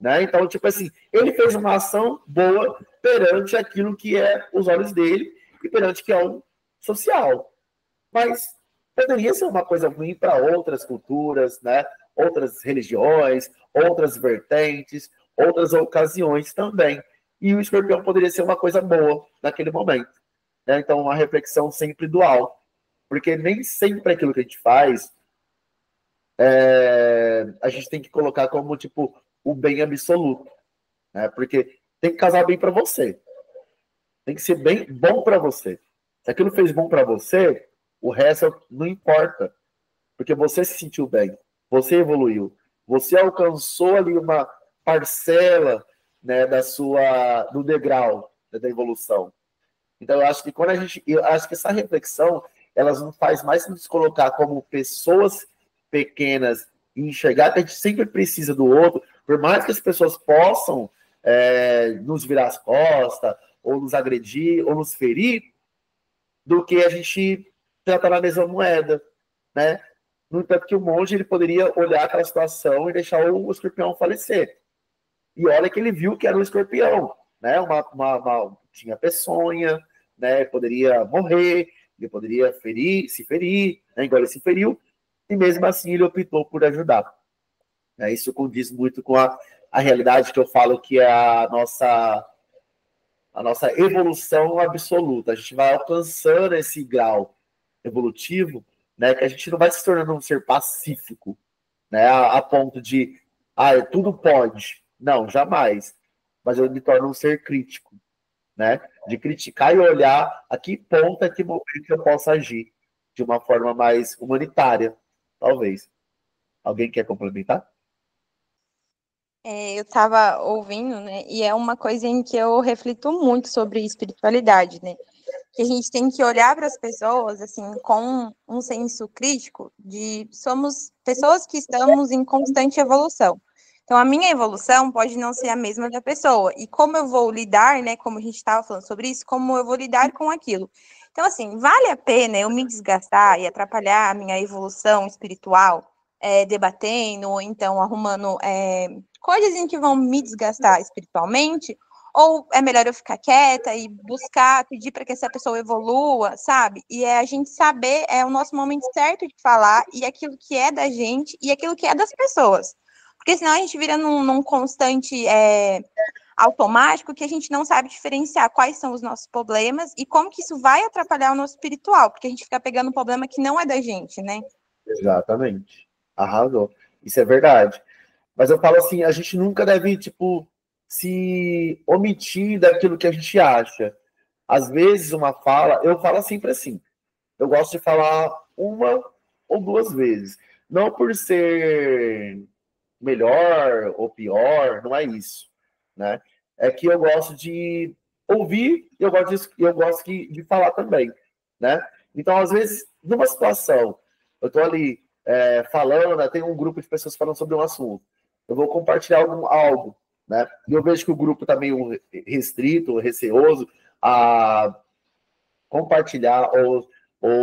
né? Então, tipo assim, ele fez uma ação boa perante aquilo que é os olhos dele e perante que é um social. Mas poderia ser uma coisa ruim para outras culturas, né? Outras religiões, outras vertentes, outras ocasiões também. E o escorpião poderia ser uma coisa boa naquele momento, né? Então, uma reflexão sempre dual. Porque nem sempre aquilo que a gente faz a gente tem que colocar como, tipo, o bem absoluto, né? Porque tem que casar bem para você. Tem que ser bem bom para você. Se aquilo fez bom para você, o resto não importa. Porque você se sentiu bem, você evoluiu, você alcançou ali uma parcela, né, do degrau, né, da evolução. Então, eu acho que essa reflexão, elas não faz mais nos colocar como pessoas pequenas e enxergar que a gente sempre precisa do outro, por mais que as pessoas possam nos virar as costas, ou nos agredir, ou nos ferir, do que a gente tratar na mesma moeda, né? No entanto que o monge ele poderia olhar aquela situação e deixar o escorpião falecer. E olha que ele viu que era um escorpião, né? Tinha peçonha, né? Poderia morrer, ele poderia se ferir, né? Igual ele se feriu, e mesmo assim ele optou por ajudar. Isso condiz muito com a realidade que eu falo que é a nossa evolução absoluta. A gente vai alcançando esse grau evolutivo, né, que a gente não vai se tornando um ser pacífico, né, a ponto de, tudo pode. Não, jamais. Mas eu me torno um ser crítico, né, de criticar e olhar a que ponto, a que momento eu posso agir de uma forma mais humanitária, talvez. Alguém quer complementar? Eu estava ouvindo, né? E é uma coisa em que eu reflito muito sobre espiritualidade, né? Que a gente tem que olhar para as pessoas assim com um senso crítico de somos pessoas que estamos em constante evolução. Então a minha evolução pode não ser a mesma da pessoa e como eu vou lidar, né? Como a gente estava falando sobre isso, como eu vou lidar com aquilo. Então assim, vale a pena eu me desgastar e atrapalhar a minha evolução espiritual, debatendo ou então arrumando coisas em que vão me desgastar espiritualmente? Ou é melhor eu ficar quieta e buscar, pedir para que essa pessoa evolua, sabe? E a gente saber o nosso momento certo de falar e aquilo que é da gente e aquilo que é das pessoas. Porque senão a gente vira num constante automático que a gente não sabe diferenciar quais são os nossos problemas e como que isso vai atrapalhar o nosso espiritual, porque a gente fica pegando um problema que não é da gente, né? Exatamente. Arrasou. Isso é verdade. Mas eu falo assim, a gente nunca deve, tipo, se omitir daquilo que a gente acha. Às vezes, eu falo sempre assim. Eu gosto de falar uma ou duas vezes. Não por ser melhor ou pior, não é isso, né? É que eu gosto de ouvir e eu gosto de falar também, né? Então, às vezes, numa situação, eu estou ali falando, né, tem um grupo de pessoas falando sobre um assunto, eu vou compartilhar algo, né? E eu vejo que o grupo está meio restrito, receoso a compartilhar ou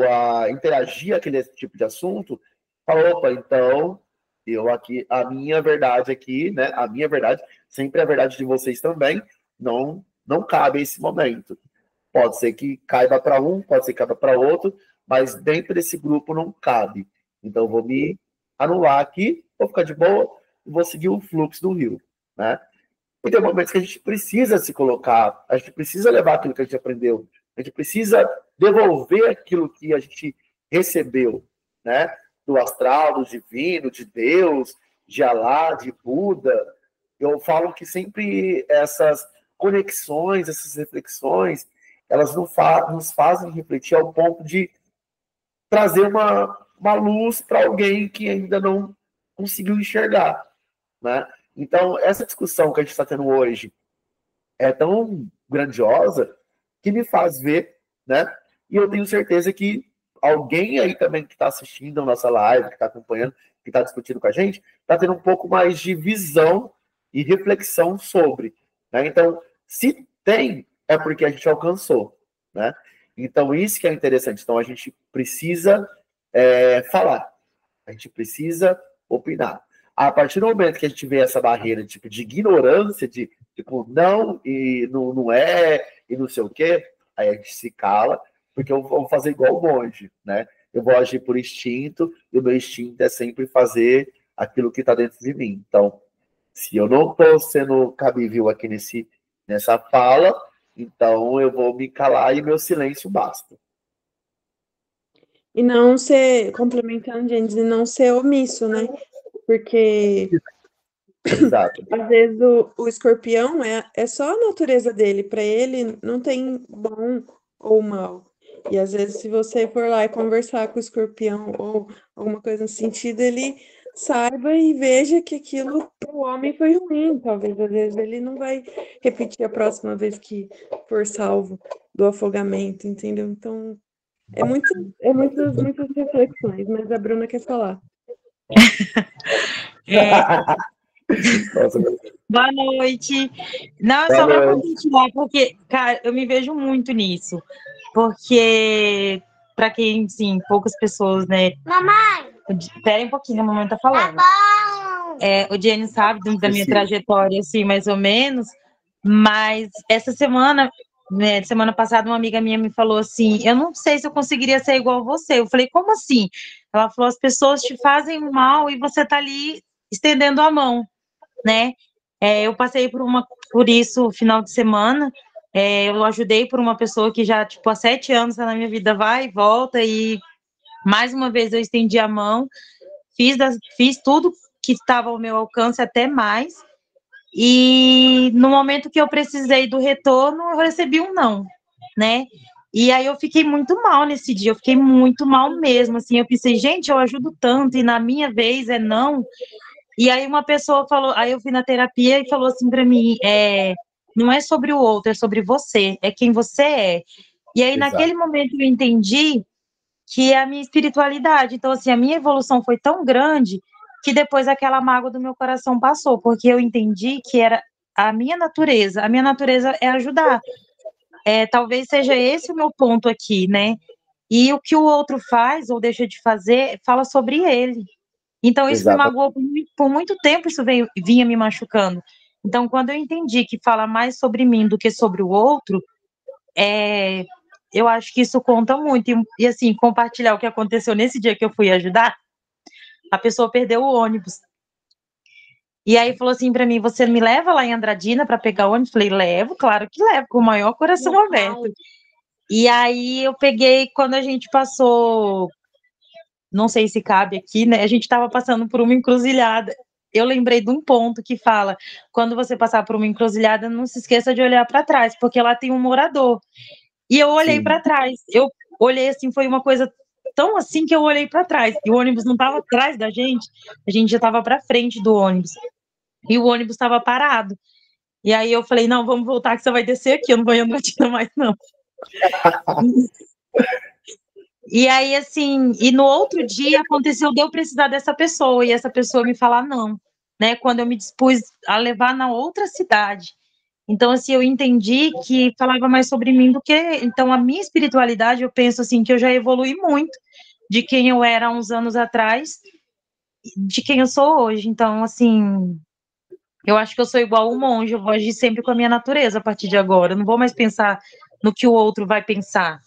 a interagir aquele tipo de assunto, fala, opa, então eu aqui, a minha verdade aqui, né? A minha verdade, sempre a verdade de vocês também, não cabe esse momento. Pode ser que caiba para um, pode ser que caiba para outro, mas dentro desse grupo não cabe. Então, eu vou me anular aqui, vou ficar de boa e vou seguir o fluxo do rio, né? E tem momentos que a gente precisa se colocar, a gente precisa levar aquilo que a gente aprendeu, a gente precisa devolver aquilo que a gente recebeu, né? Do astral, do divino, de Deus, de Alá, de Buda. Eu falo que sempre essas conexões, essas reflexões, elas nos fazem refletir ao ponto de trazer uma luz para alguém que ainda não conseguiu enxergar, né? Então, essa discussão que a gente está tendo hoje é tão grandiosa que me faz ver, né? E eu tenho certeza que alguém aí também que está assistindo a nossa live, que está acompanhando, que está discutindo com a gente, está tendo um pouco mais de visão e reflexão sobre, né? Então, se tem, é porque a gente alcançou, né? Então, isso que é interessante. Então, a gente precisa falar, a gente precisa opinar. A partir do momento que a gente vê essa barreira tipo, de ignorância, de tipo, não, e não é, e não sei o quê, aí a gente se cala, porque eu vou fazer igual o monge, né? Eu vou agir por instinto, e o meu instinto é sempre fazer aquilo que está dentro de mim. Então, se eu não estou sendo cabível aqui nessa fala, então eu vou me calar e meu silêncio basta. E não ser, complementando, gente, e não ser omisso, né? Porque Exato. às vezes o escorpião é só a natureza dele, para ele não tem bom ou mal. E às vezes, se você for lá e conversar com o escorpião ou alguma coisa nesse sentido, ele saiba e veja que aquilo para o homem foi ruim. Talvez às vezes ele não vai repetir a próxima vez que for salvo do afogamento, entendeu? Então, muitas reflexões, mas a Bruna quer falar. Nossa, Boa noite. Não, é só para continuar, porque, cara, eu me vejo muito nisso. Porque, para quem, sim, poucas pessoas, né? Mamãe! Espera um pouquinho, a mamãe tá falando. Tá bom! O Jenny sabe da minha trajetória, assim, mais ou menos. Mas essa semana, né, semana passada, uma amiga minha me falou assim: eu não sei se eu conseguiria ser igual a você. Eu falei, como assim? Ela falou: as pessoas te fazem mal e você tá ali estendendo a mão, né? Eu passei por isso no final de semana. Eu ajudei por uma pessoa que já, tipo, há 7 anos tá na minha vida, vai e volta, e mais uma vez eu estendi a mão, fiz tudo que estava ao meu alcance, até mais, e no momento que eu precisei do retorno, eu recebi um não, né? E aí eu fiquei muito mal nesse dia, eu fiquei muito mal mesmo, assim, eu pensei, gente, eu ajudo tanto, e na minha vez é não. E aí uma pessoa falou, aí eu fui na terapia e falou assim para mim, não é sobre o outro, é sobre você, é quem você é. E aí, naquele momento, eu entendi que é a minha espiritualidade. Então, assim, a minha evolução foi tão grande que depois aquela mágoa do meu coração passou, porque eu entendi que era a minha natureza. A minha natureza é ajudar. Talvez seja esse o meu ponto aqui, né? E o que o outro faz ou deixa de fazer, fala sobre ele. Então, isso me magoou por muito tempo, isso vinha me machucando. Então, quando eu entendi que fala mais sobre mim do que sobre o outro, eu acho que isso conta muito. E, assim, compartilhar o que aconteceu nesse dia que eu fui ajudar, a pessoa perdeu o ônibus. E aí falou assim para mim, você me leva lá em Andradina para pegar o ônibus? Falei, levo, claro que levo, com o maior coração aberto. E aí eu peguei, quando a gente passou, não sei se cabe aqui, né? A gente estava passando por uma encruzilhada. Eu lembrei de um ponto que fala, quando você passar por uma encruzilhada, não se esqueça de olhar para trás, porque lá tem um morador. E eu olhei para trás. Eu olhei assim, foi uma coisa tão assim que eu olhei para trás. E o ônibus não estava atrás da gente, a gente já estava para frente do ônibus. E o ônibus estava parado. E aí eu falei, não, vamos voltar que você vai descer aqui, eu não vou em Andradina mais, não. E aí, assim, e no outro dia aconteceu de eu precisar dessa pessoa, e essa pessoa me falar não, né? Quando eu me dispus a levar na outra cidade. Então, assim, eu entendi que falava mais sobre mim do que... Então, a minha espiritualidade, eu penso, assim, que eu já evolui muito de quem eu era há uns anos atrás, de quem eu sou hoje. Então, assim, eu acho que eu sou igual um monge, eu vou agir sempre com a minha natureza a partir de agora. Eu não vou mais pensar no que o outro vai pensar,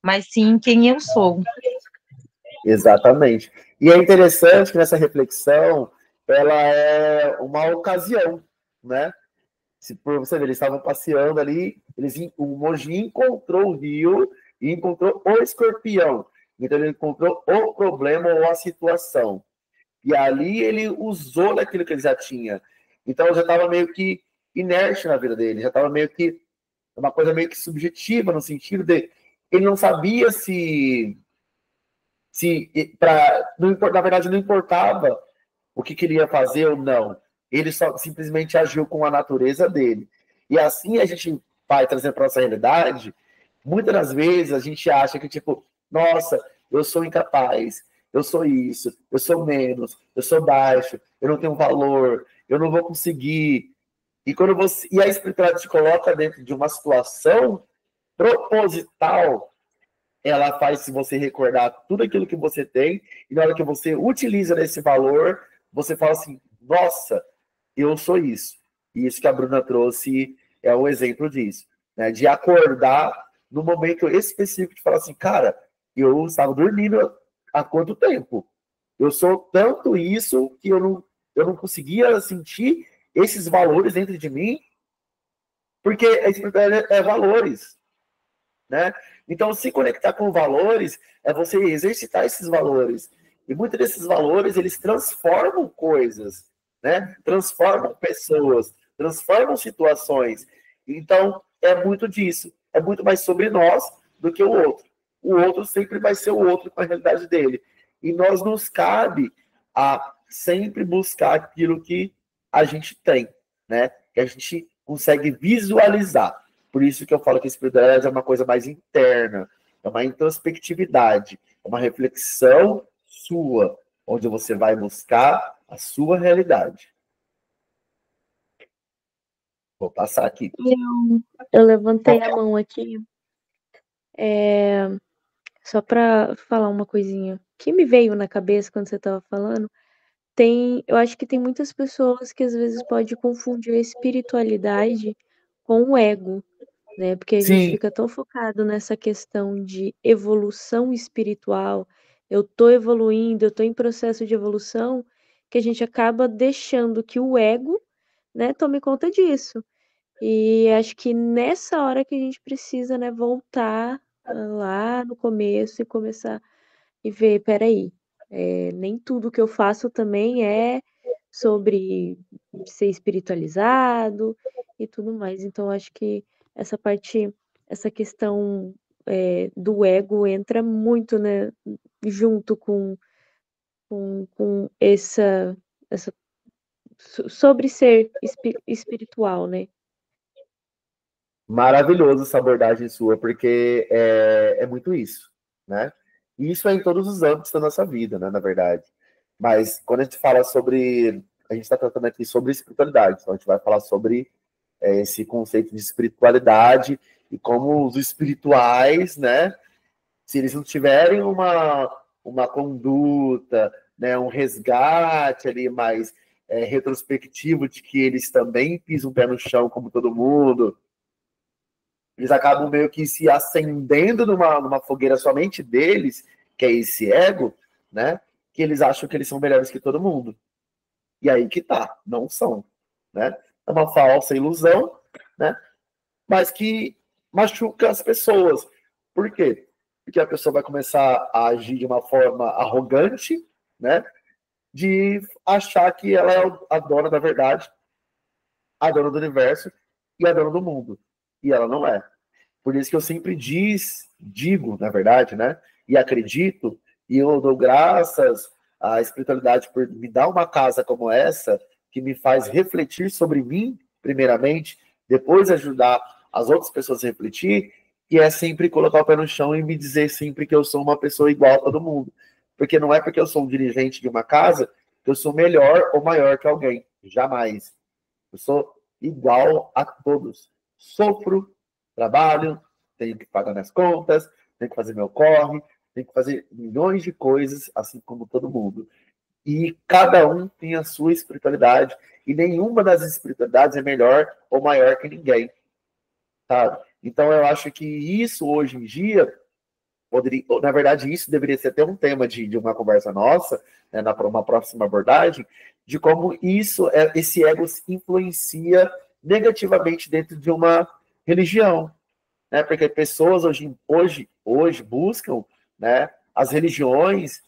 mas sim quem eu sou. Exatamente. E é interessante que nessa reflexão, ela é uma ocasião, né? Se por você ver, eles estavam passeando ali, o monge encontrou o rio e encontrou o escorpião. Então ele encontrou o problema ou a situação. E ali ele usou daquilo que ele já tinha. Então já estava meio que inerte na vida dele, já estava meio que uma coisa meio que subjetiva, no sentido de ele não sabia na verdade não importava o que ele ia fazer ou não. ele só simplesmente agiu com a natureza dele. E assim a gente vai trazer para nossa realidade. Muitas das vezes a gente acha que, tipo, nossa, eu sou incapaz, eu sou isso, eu sou menos, eu sou baixo, eu não tenho valor, eu não vou conseguir. E a espiritualidade te coloca dentro de uma situação proposital, ela faz você recordar tudo aquilo que você tem, e na hora que você utiliza esse valor, você fala assim, nossa, eu sou isso. E isso que a Bruna trouxe é um exemplo disso, né? De acordar no momento específico de falar assim, cara, eu estava dormindo há quanto tempo? Eu sou tanto isso que eu não conseguia sentir esses valores dentro de mim, porque a espiritualidade é valores, né? Então, se conectar com valores é você exercitar esses valores. E muitos desses valores, eles transformam coisas, né? Transformam pessoas, transformam situações. Então, é muito disso. É muito mais sobre nós do que o outro. O outro sempre vai ser o outro com a realidade dele. E nós nos cabe a sempre buscar aquilo que a gente tem, né? Que a gente consegue visualizar. Por isso que eu falo que a espiritualidade é uma coisa mais interna, é uma introspectividade, é uma reflexão sua, onde você vai buscar a sua realidade. Vou passar aqui. Eu levantei a mão aqui só para falar uma coisinha que me veio na cabeça quando você estava falando. Eu acho que tem muitas pessoas que às vezes podem confundir a espiritualidade com o ego, né? Porque a gente Sim, fica tão focado nessa questão de evolução espiritual, eu tô evoluindo, eu tô em processo de evolução, que a gente acaba deixando que o ego, né, tome conta disso. E acho que nessa hora que a gente precisa, né, voltar lá no começo e começar e ver, peraí, nem tudo que eu faço também é sobre ser espiritualizado e tudo mais. Então, acho que essa parte, essa questão do ego entra muito, né, junto com essa sobre ser espiritual, né? maravilhoso essa abordagem sua, porque é muito isso, né? E isso é em todos os âmbitos da nossa vida, né, na verdade. Mas quando a gente fala sobre... A gente está tratando aqui sobre espiritualidade, então a gente vai falar sobre esse conceito de espiritualidade e como os espirituais, né, se eles não tiverem uma conduta, né, um resgate ali mais retrospectivo de que eles também pisam o pé no chão como todo mundo, eles acabam meio que se acendendo numa fogueira somente deles, que é esse ego, né, que eles acham que eles são melhores que todo mundo. E aí que tá, não são, né? É uma falsa ilusão, né? Mas que machuca as pessoas. Por quê? Porque a pessoa vai começar a agir de uma forma arrogante, né? De achar que ela é a dona da verdade, a dona do universo e a dona do mundo. E ela não é. Por isso que eu sempre digo, na verdade, né? E acredito, e eu dou graças à espiritualidade por me dar uma casa como essa, que me faz refletir sobre mim, primeiramente, depois ajudar as outras pessoas a refletir, que é sempre colocar o pé no chão e me dizer sempre que eu sou uma pessoa igual a todo mundo. Porque não é porque eu sou um dirigente de uma casa que eu sou melhor ou maior que alguém. Jamais. Eu sou igual a todos. Sofro, trabalho, tenho que pagar minhas contas, tenho que fazer meu corre, tenho que fazer milhões de coisas, assim como todo mundo. E cada um tem a sua espiritualidade, e nenhuma das espiritualidades é melhor ou maior que ninguém, sabe? Então eu acho que isso hoje em dia poderia, na verdade, isso deveria ser até um tema de uma conversa nossa, né, na uma próxima abordagem, de como esse ego influencia negativamente dentro de uma religião, né? Porque pessoas hoje buscam, né, as religiões,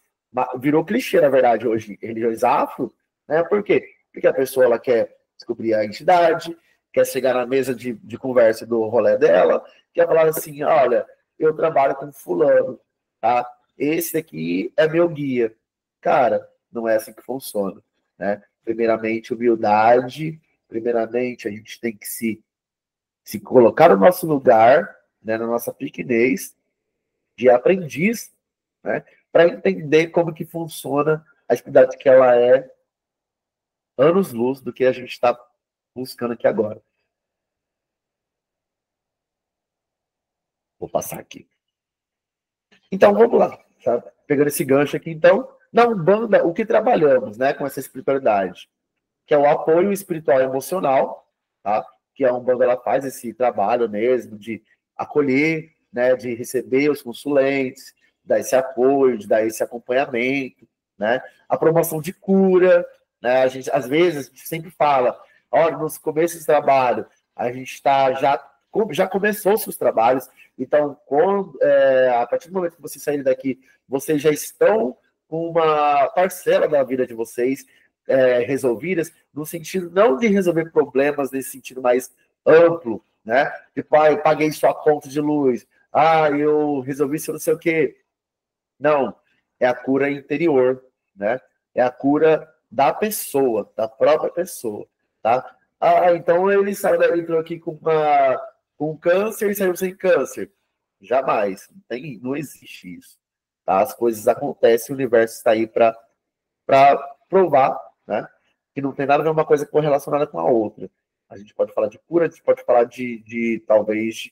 virou clichê, na verdade, hoje, religiões afro, né? Por quê? Porque a pessoa ela quer descobrir a entidade, quer chegar na mesa de conversa do rolê dela, quer falar assim, olha, eu trabalho com fulano, tá? Esse aqui é meu guia. Cara, não é assim que funciona, né? Primeiramente, humildade. Primeiramente, a gente tem que se colocar no nosso lugar, né, na nossa pequenez de aprendiz, né, para entender como que funciona a espiritualidade, que ela é anos-luz do que a gente está buscando aqui agora. Vou passar aqui. Então, vamos lá. Tá? Pegando esse gancho aqui, então, na Umbanda, o que trabalhamos, né, com essa espiritualidade? Que é o apoio espiritual e emocional, tá? Que a Umbanda ela faz esse trabalho mesmo de acolher, né, de receber os consulentes, dar esse apoio, de dar esse acompanhamento, né? A promoção de cura, né? A gente, às vezes, a gente sempre fala, olha, no começo desse trabalho, a gente já começou seus trabalhos, então, a partir do momento que vocês saírem daqui, vocês já estão com uma parcela da vida de vocês resolvidas, no sentido não de resolver problemas nesse sentido mais amplo, né? Tipo, eu paguei sua conta de luz, eu resolvi isso não sei o quê. Não, é a cura interior, né? É a cura da pessoa, da própria pessoa, tá? Então ele entrou aqui com câncer e saiu sem câncer. Jamais, não existe isso. Tá? As coisas acontecem, o universo está aí para provar, né, que não tem nada a ver uma coisa correlacionada com a outra. A gente pode falar de cura, a gente pode falar talvez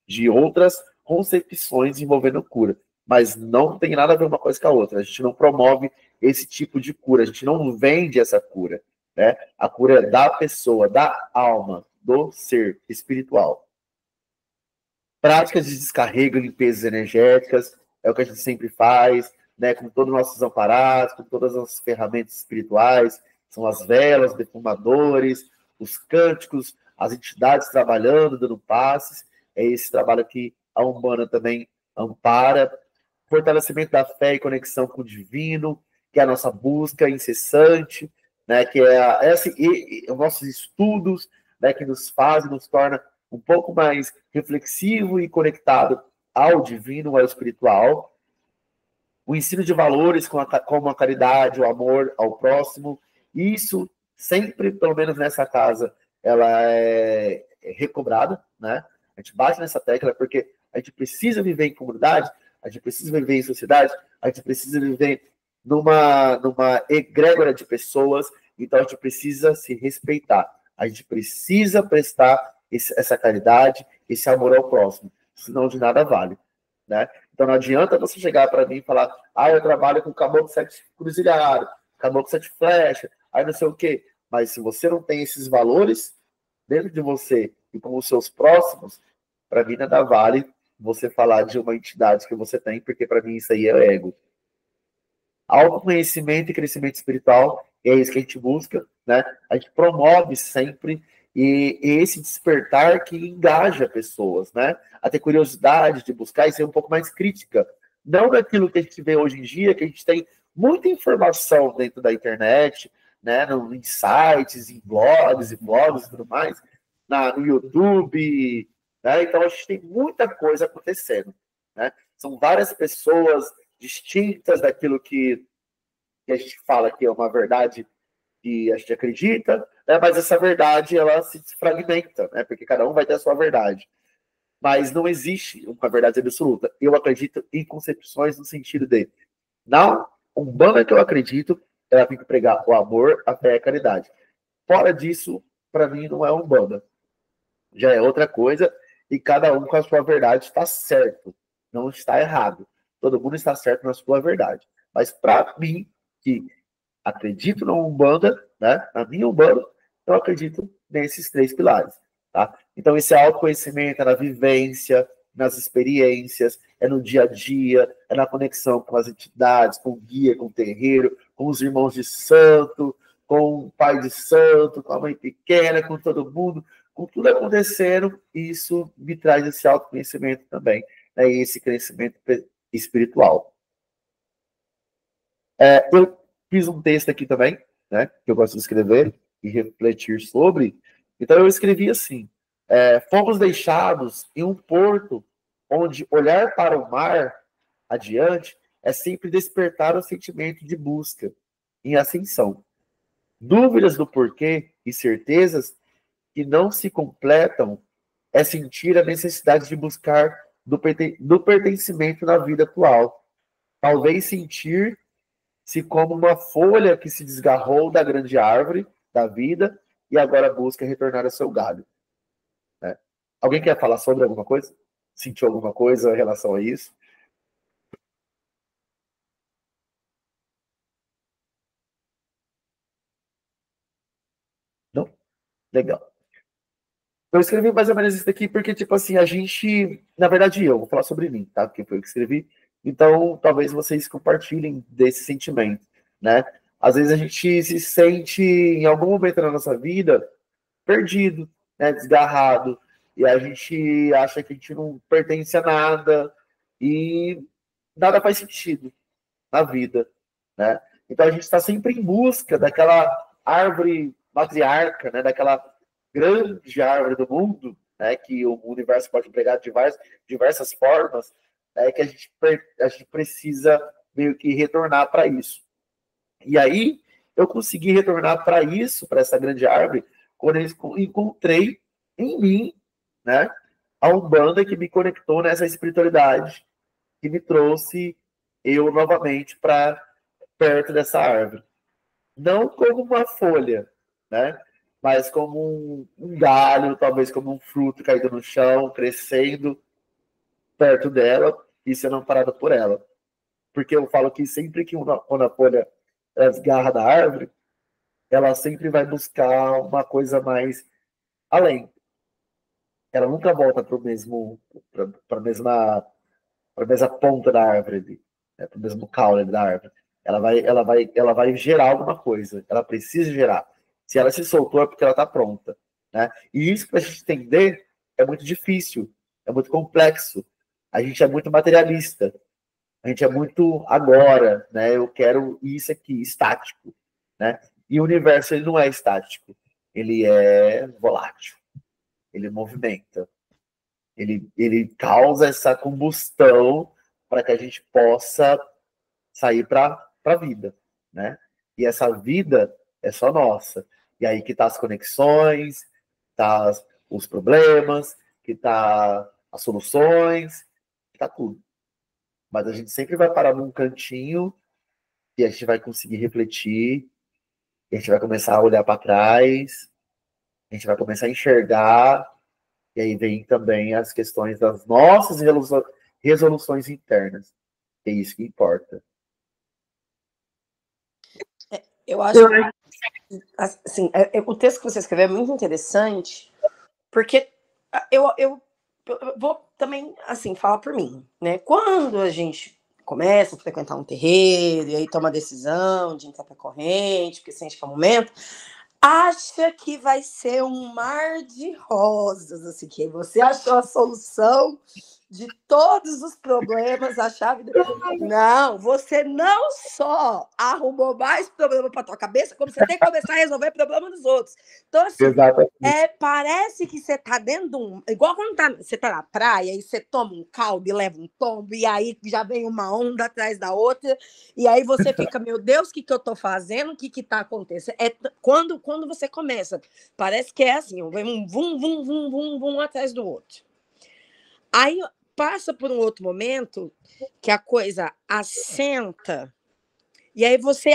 de outras concepções envolvendo cura, mas não tem nada a ver uma coisa com a outra. A gente não promove esse tipo de cura, a gente não vende essa cura, né? A cura é da pessoa, da alma, do ser espiritual. Práticas de descarrego, limpezas energéticas, é o que a gente sempre faz, né, com todos os nossos amparados, com todas as ferramentas espirituais, são as velas, defumadores, os cânticos, as entidades trabalhando, dando passes. É esse trabalho que a Umbanda também ampara. Fortalecimento da fé e conexão com o divino, que é a nossa busca incessante, né, que é os nossos estudos, né, que nos fazem, nos torna um pouco mais reflexivo e conectado ao divino, ao espiritual. O ensino de valores como a caridade, o amor ao próximo, isso sempre, pelo menos nessa casa, ela é recobrada, né? A gente bate nessa tecla porque a gente precisa viver em comunidade, a gente precisa viver em sociedade, a gente precisa viver numa egrégora de pessoas, então a gente precisa se respeitar, a gente precisa prestar essa caridade, esse amor ao próximo, senão de nada vale, né? Então não adianta você chegar para mim e falar, eu trabalho com caboclo 7 cruzilhado, caboclo 7 flecha, aí não sei o quê, mas se você não tem esses valores dentro de você e com os seus próximos, para mim nada vale você falar de uma entidade que você tem, porque para mim isso aí é ego. Autoconhecimento e crescimento espiritual, é isso que a gente busca, né? A gente promove sempre e esse despertar que engaja pessoas, né? A ter curiosidade de buscar e ser um pouco mais crítica. Não daquilo que a gente vê hoje em dia, que a gente tem muita informação dentro da internet, né? Em sites, em blogs e tudo mais, no YouTube, né? Então a gente tem muita coisa acontecendo, né? São várias pessoas distintas daquilo que a gente fala que é uma verdade que a gente acredita, né? Mas essa verdade ela se fragmenta, né? Porque cada um vai ter a sua verdade. Mas não existe uma verdade absoluta. Eu acredito em concepções no sentido de, na Umbanda que eu acredito, ela tem que pregar o amor, a fé e a caridade. Fora disso, para mim, não é Umbanda. Já é outra coisa, e cada um com a sua verdade está certo, não está errado. Todo mundo está certo na sua verdade. Mas para mim, que acredito na Umbanda, né? Na minha Umbanda, eu acredito nesses 3 pilares, tá? Então, esse autoconhecimento é na vivência, nas experiências, é no dia a dia, é na conexão com as entidades, com o guia, com o terreiro, com os irmãos de santo, com o pai de santo, com a mãe pequena, com todo mundo, com tudo acontecendo, isso me traz esse autoconhecimento também, né? E esse crescimento espiritual. Eu fiz um texto aqui também, né, que eu gosto de escrever e refletir sobre. Então eu escrevi assim: fomos deixados em um porto onde olhar para o mar adiante é sempre despertar o sentimento de busca em ascensão. Dúvidas do porquê e certezas que não se completam é sentir a necessidade de buscar do pertencimento na vida atual. Talvez sentir-se como uma folha que se desgarrou da grande árvore da vida e agora busca retornar ao seu galho. Né? Alguém quer falar sobre alguma coisa? Sentiu alguma coisa em relação a isso? Não? Legal. Eu escrevi mais ou menos isso daqui porque, tipo assim, a gente... Na verdade, eu vou falar sobre mim, tá? Porque foi eu que escrevi. Então, talvez vocês compartilhem desse sentimento, né? Às vezes a gente se sente, em algum momento da nossa vida, perdido, né? Desgarrado. E a gente acha que a gente não pertence a nada. E nada faz sentido na vida, né? Então, a gente está sempre em busca daquela árvore matriarca, né? Daquela grande árvore do mundo, né, que o universo pode empregar de diversas formas, que a gente precisa meio que retornar para isso. E aí, eu consegui retornar para isso, para essa grande árvore, quando eu encontrei em mim, né, a Umbanda que me conectou nessa espiritualidade, que me trouxe eu novamente para perto dessa árvore. Não como uma folha, né? Mas como um galho, talvez como um fruto caído no chão, crescendo perto dela e sendo amparada por ela. Porque eu falo que sempre que quando a folha desgarra da árvore, ela sempre vai buscar uma coisa mais além. Ela nunca volta para a mesma ponta da árvore, né? Para o mesmo caule da árvore. Ela vai gerar alguma coisa. Ela precisa gerar. Se ela se soltou é porque ela está pronta, né? E isso para a gente entender é muito difícil, é muito complexo. A gente é muito materialista. A gente é muito agora, né? Eu quero isso aqui, estático, né? E o universo ele não é estático. Ele é volátil. Ele movimenta. Ele causa essa combustão para que a gente possa sair para a vida, né? E essa vida é só nossa. E aí que tá as conexões, tá os problemas, que tá as soluções, que tá tudo. Mas a gente sempre vai parar num cantinho e a gente vai conseguir refletir, e a gente vai começar a olhar para trás, a gente vai começar a enxergar, e aí vem também as questões das nossas resoluções internas. É isso que importa. Eu acho que assim, o texto que você escreveu é muito interessante, porque eu vou também assim falar por mim, né? Quando a gente começa a frequentar um terreiro e aí toma a decisão de entrar para corrente, porque sente que é o momento, acha que vai ser um mar de rosas, assim, que você achou a solução de todos os problemas, a chave... Não, você não só arrumou mais problema para tua cabeça, como você tem que começar a resolver problema dos outros. Então, assim, parece que você tá dentro de um... Igual quando você tá na praia e você toma um caldo e leva um tombo, e aí já vem uma onda atrás da outra, e aí você fica, meu Deus, o que eu tô fazendo? O que tá acontecendo? É quando você começa, parece que é assim, vem um vum atrás do outro. Aí passa por um outro momento que a coisa assenta e aí você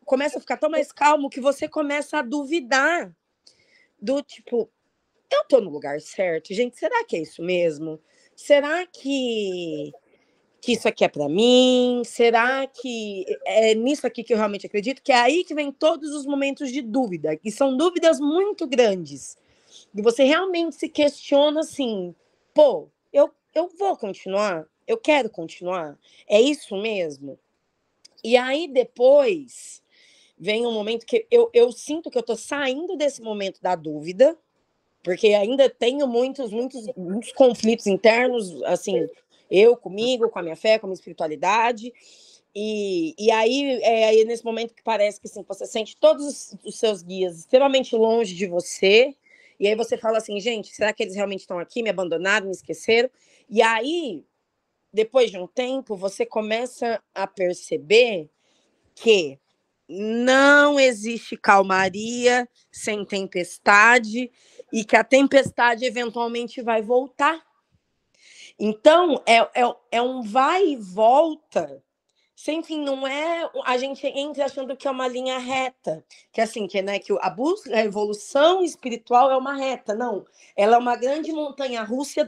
começa a ficar tão mais calmo que você começa a duvidar do tipo, eu tô no lugar certo? Gente, será que é isso mesmo? Será que isso aqui é para mim? Será que é nisso aqui que eu realmente acredito? Que é aí que vem todos os momentos de dúvida, que são dúvidas muito grandes. E você realmente se questiona assim, pô, eu vou continuar? Eu quero continuar? É isso mesmo? E aí depois vem um momento que eu sinto que eu tô saindo desse momento da dúvida, porque ainda tenho muitos conflitos internos, assim, eu comigo, com a minha fé, com a minha espiritualidade. E aí é nesse momento que parece que assim, você sente todos os seus guias extremamente longe de você. E aí você fala assim, gente, será que eles realmente estão aqui, me abandonaram, me esqueceram? E aí, depois de um tempo, você começa a perceber que não existe calmaria sem tempestade e que a tempestade eventualmente vai voltar. Então, é um vai e volta. Sem fim, não é... A gente entra achando que é uma linha reta. Que assim, né, que a busca, a evolução espiritual é uma reta. Não. Ela é uma grande montanha-russa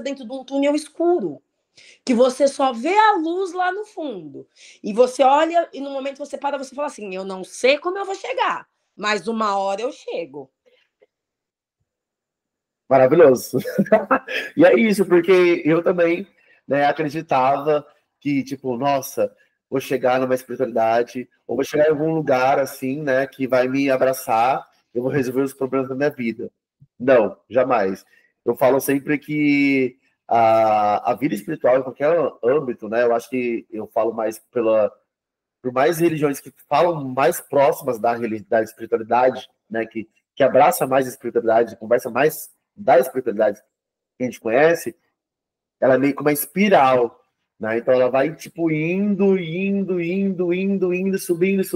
dentro de um túnel escuro. Que você só vê a luz lá no fundo. E você olha, e no momento você para, você fala assim, eu não sei como eu vou chegar, mas uma hora eu chego. Maravilhoso. E é isso, porque eu também, né, acreditava que, tipo, nossa, vou chegar numa espiritualidade, ou vou chegar em algum lugar, assim, né, que vai me abraçar, eu vou resolver os problemas da minha vida. Não, jamais. Eu falo sempre que a vida espiritual, em qualquer âmbito, né, eu acho que eu falo mais por mais religiões que falam mais próximas da espiritualidade, né, que abraça mais a espiritualidade, conversa mais da espiritualidade que a gente conhece, ela é meio que uma espiral, né? Então ela vai, tipo, indo, subindo,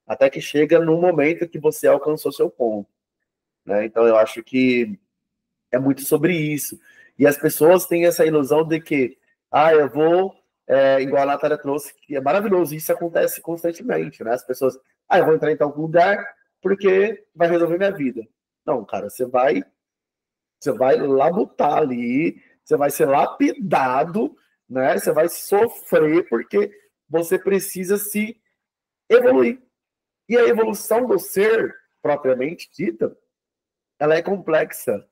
até que chega no momento que você alcançou seu ponto, né? Então eu acho que é muito sobre isso. E as pessoas têm essa ilusão de que, eu vou, igual a Natália trouxe, que é maravilhoso, isso acontece constantemente, né? As pessoas, eu vou entrar em tal lugar porque vai resolver minha vida. Não, cara, você vai labutar ali, você vai ser lapidado, né? Você vai sofrer porque você precisa se evoluir. E a evolução do ser, propriamente dita, ela é complexa.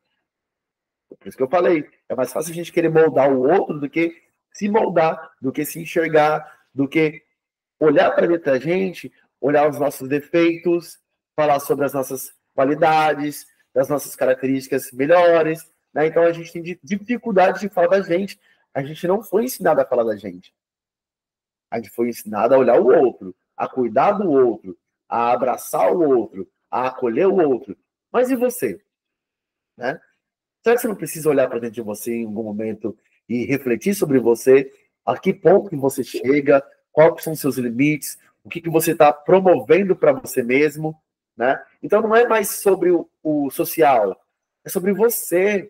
Por isso que eu falei, é mais fácil a gente querer moldar o outro do que se moldar, do que se enxergar, do que olhar para dentro da gente, olhar os nossos defeitos, falar sobre as nossas qualidades, das nossas características melhores, né? Então a gente tem dificuldade de falar da gente. A gente não foi ensinado a falar da gente. A gente foi ensinado a olhar o outro, a cuidar do outro, a abraçar o outro, a acolher o outro. Mas e você? Né? Será que você não precisa olhar para dentro de você em algum momento e refletir sobre você? A que ponto que você chega? Quais são os seus limites? O que você está promovendo para você mesmo? Né? Então não é mais sobre o social, é sobre você.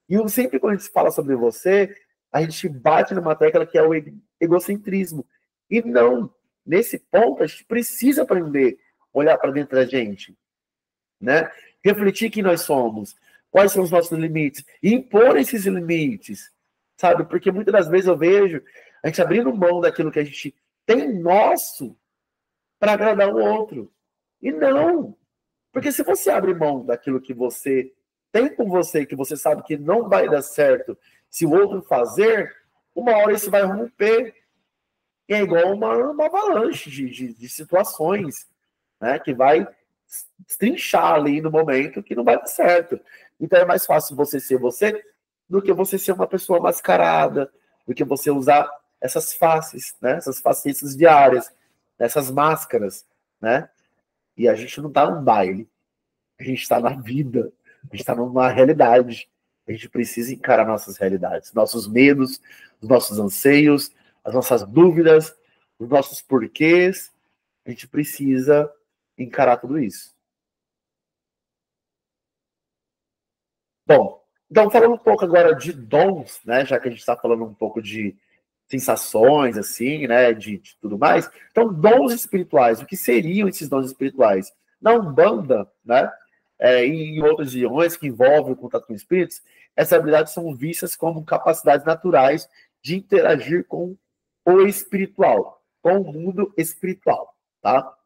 E sempre quando a gente fala sobre você, a gente bate numa tecla que é o egocentrismo. E não, nesse ponto a gente precisa aprender a olhar para dentro da gente, né? Refletir quem nós somos, quais são os nossos limites, e impor esses limites, sabe? Porque muitas das vezes eu vejo a gente abrindo mão daquilo que a gente tem nosso para agradar o outro. E não, porque se você abre mão daquilo que você tem com você, que você sabe que não vai dar certo, se o outro fazer, uma hora isso vai romper. E é igual uma avalanche de situações, né, que vai trinchar ali no momento que não vai dar certo. Então é mais fácil você ser você do que você ser uma pessoa mascarada, do que você usar essas faces, né, essas facetas diárias, essas máscaras, né? E a gente não está num baile, a gente está na vida, a gente está numa realidade. A gente precisa encarar nossas realidades, nossos medos, os nossos anseios, as nossas dúvidas, os nossos porquês. A gente precisa encarar tudo isso. Bom, então falando um pouco agora de dons, né? Já que a gente está falando um pouco de sensações, assim, né? De tudo mais. Então, dons espirituais. O que seriam esses dons espirituais? Na Umbanda, né? E em outras religiões que envolvem o contato com espíritos, essas habilidades são vistas como capacidades naturais de interagir com o espiritual, com o mundo espiritual, tá?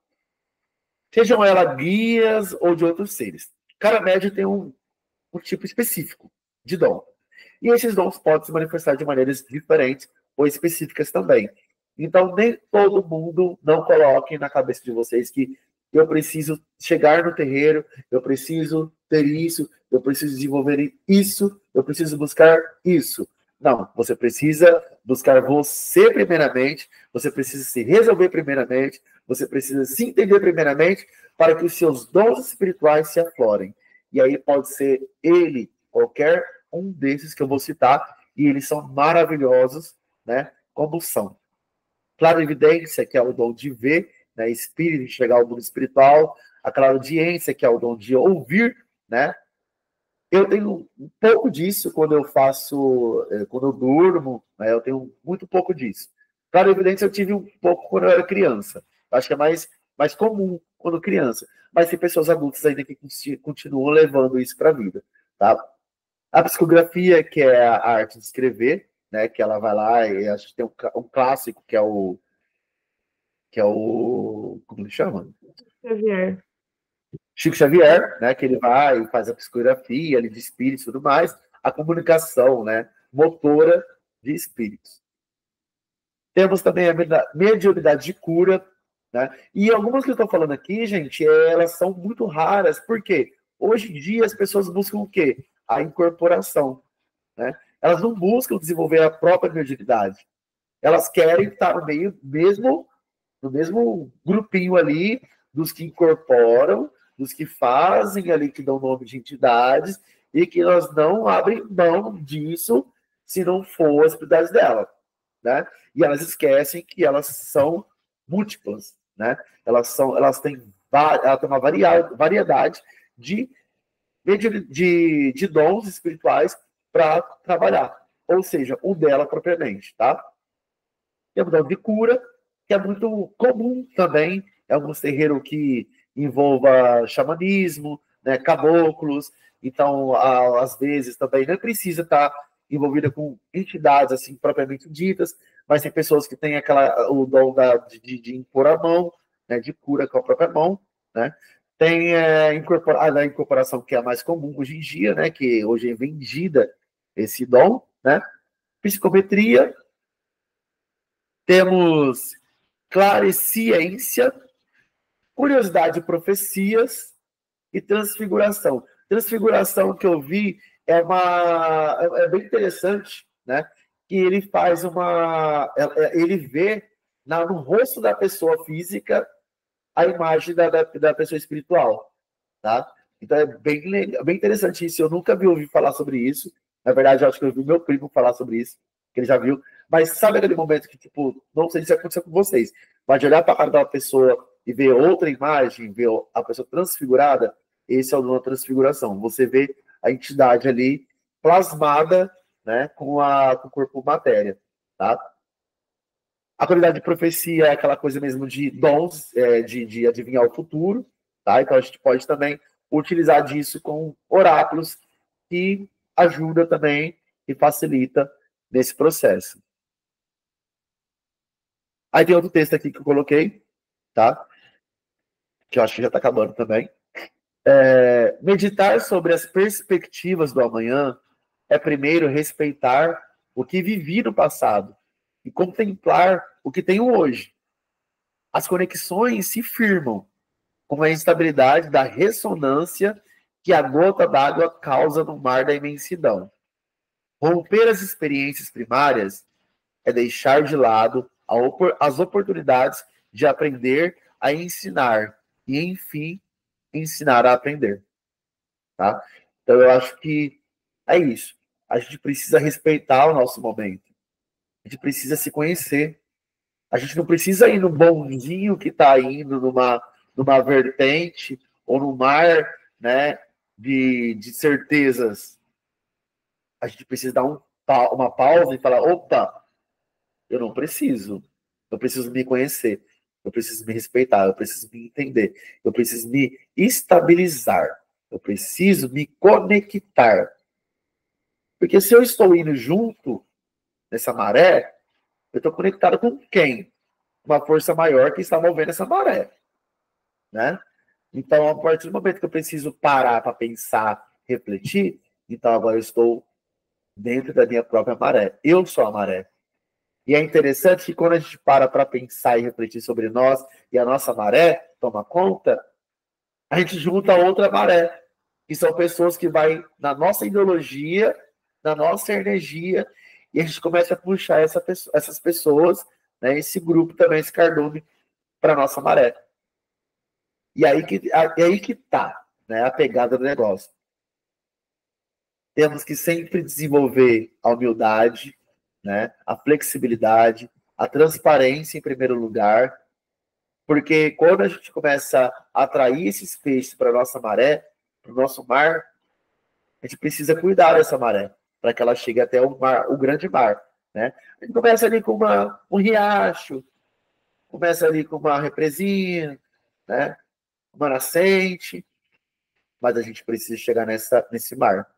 Sejam elas guias ou de outros seres. Cada médium tem um tipo específico de dom. E esses dons podem se manifestar de maneiras diferentes ou específicas também. Então, nem todo mundo, não coloquem na cabeça de vocês que eu preciso chegar no terreiro, eu preciso ter isso, eu preciso desenvolver isso, eu preciso buscar isso. Não, você precisa buscar você primeiramente, você precisa se resolver primeiramente, você precisa se entender primeiramente para que os seus dons espirituais se aflorem. E aí pode ser ele, qualquer um desses que eu vou citar, e eles são maravilhosos, né? Como são. Clarividência, que é o dom de ver, né, espírito, enxergar o mundo espiritual, aquela audiência que é o dom de ouvir, né? Eu tenho um pouco disso quando eu faço, quando eu durmo, né, eu tenho muito pouco disso. Claro, evidente, eu tive um pouco quando eu era criança. Acho que é mais comum quando criança. Mas tem pessoas adultas ainda que continuam levando isso para a vida, tá? A psicografia, que é a arte de escrever, né, que ela vai lá e a gente tem um clássico que é o como ele chama? Xavier. Chico Xavier, né, que ele vai e faz a psicografia ali de espíritos e tudo mais, a comunicação, né, motora de espíritos. Temos também a mediunidade de cura, né, e algumas que eu estou falando aqui, gente, elas são muito raras, porque hoje em dia as pessoas buscam o quê? A incorporação, né? Elas não buscam desenvolver a própria mediunidade, elas querem estar no mesmo grupinho ali dos que incorporam, dos que fazem ali, que dão nome de entidades, e que elas não abrem mão disso se não for as prioridades dela, né? E elas esquecem que elas são múltiplas, né? Elas têm uma variedade de dons espirituais para trabalhar, ou seja, o dela propriamente, tá? Temos o dom de cura, que é muito comum também, é alguns terreiros que envolva xamanismo, né, caboclos, então, às vezes, também não precisa estar envolvida com entidades, assim, propriamente ditas, mas tem pessoas que têm o dom de impor a mão, né, de cura com a própria mão, né? Tem a incorporação, que é a mais comum hoje em dia, né, que hoje é vendida esse dom, né? Psicometria, temos claresciência, curiosidade e profecias e transfiguração. Transfiguração que eu vi é bem interessante, né? Que ele faz ele vê no rosto da pessoa física a imagem da pessoa espiritual, tá? Então é bem interessante isso. Eu nunca ouvi falar sobre isso. Na verdade, eu acho que eu ouvi meu primo falar sobre isso, que ele já viu. Mas sabe aquele momento que, tipo, não sei se aconteceu com vocês, mas de olhar para a cara da pessoa e ver outra imagem, ver a pessoa transfigurada, esse é o dom da transfiguração. Você vê a entidade ali plasmada, né, com o corpo matéria, tá? A qualidade de profecia é aquela coisa mesmo de dons, de adivinhar o futuro, tá? Então a gente pode também utilizar disso com oráculos, que ajuda também e facilita nesse processo. Aí tem outro texto aqui que eu coloquei, tá? Que eu acho que já está acabando também. Meditar sobre as perspectivas do amanhã é primeiro respeitar o que vivi no passado e contemplar o que tenho hoje. As conexões se firmam com a instabilidade da ressonância que a gota d'água causa no mar da imensidão. Romper as experiências primárias é deixar de lado as oportunidades de aprender a ensinar e, enfim, ensinar a aprender. Tá? Então, eu acho que é isso. A gente precisa respeitar o nosso momento. A gente precisa se conhecer. A gente não precisa ir no bondinho que está indo numa vertente ou no mar, né, de certezas. A gente precisa dar uma pausa e falar, opa, eu não preciso. Eu preciso me conhecer. Eu preciso me respeitar. Eu preciso me entender. Eu preciso me estabilizar. Eu preciso me conectar. Porque se eu estou indo junto nessa maré, eu estou conectado com quem? Uma força maior que está movendo essa maré, né? Então, a partir do momento que eu preciso parar para pensar, refletir, então agora eu estou dentro da minha própria maré. Eu sou a maré. E é interessante que quando a gente para pensar e refletir sobre nós e a nossa maré toma conta, a gente junta outra maré, que são pessoas que vai na nossa ideologia, na nossa energia, e a gente começa a puxar essas pessoas, né, esse grupo também, esse cardume, para a nossa maré. E aí que tá, né, a pegada do negócio. Temos que sempre desenvolver a humildade, né, a flexibilidade, a transparência em primeiro lugar, Porque quando a gente começa a atrair esses peixes para a nossa maré, para o nosso mar, a gente precisa cuidar dessa maré, para que ela chegue até o mar, o grande mar, né? A gente começa ali com um riacho, começa ali com uma represinha, né? Uma nascente, mas a gente precisa chegar nesse mar.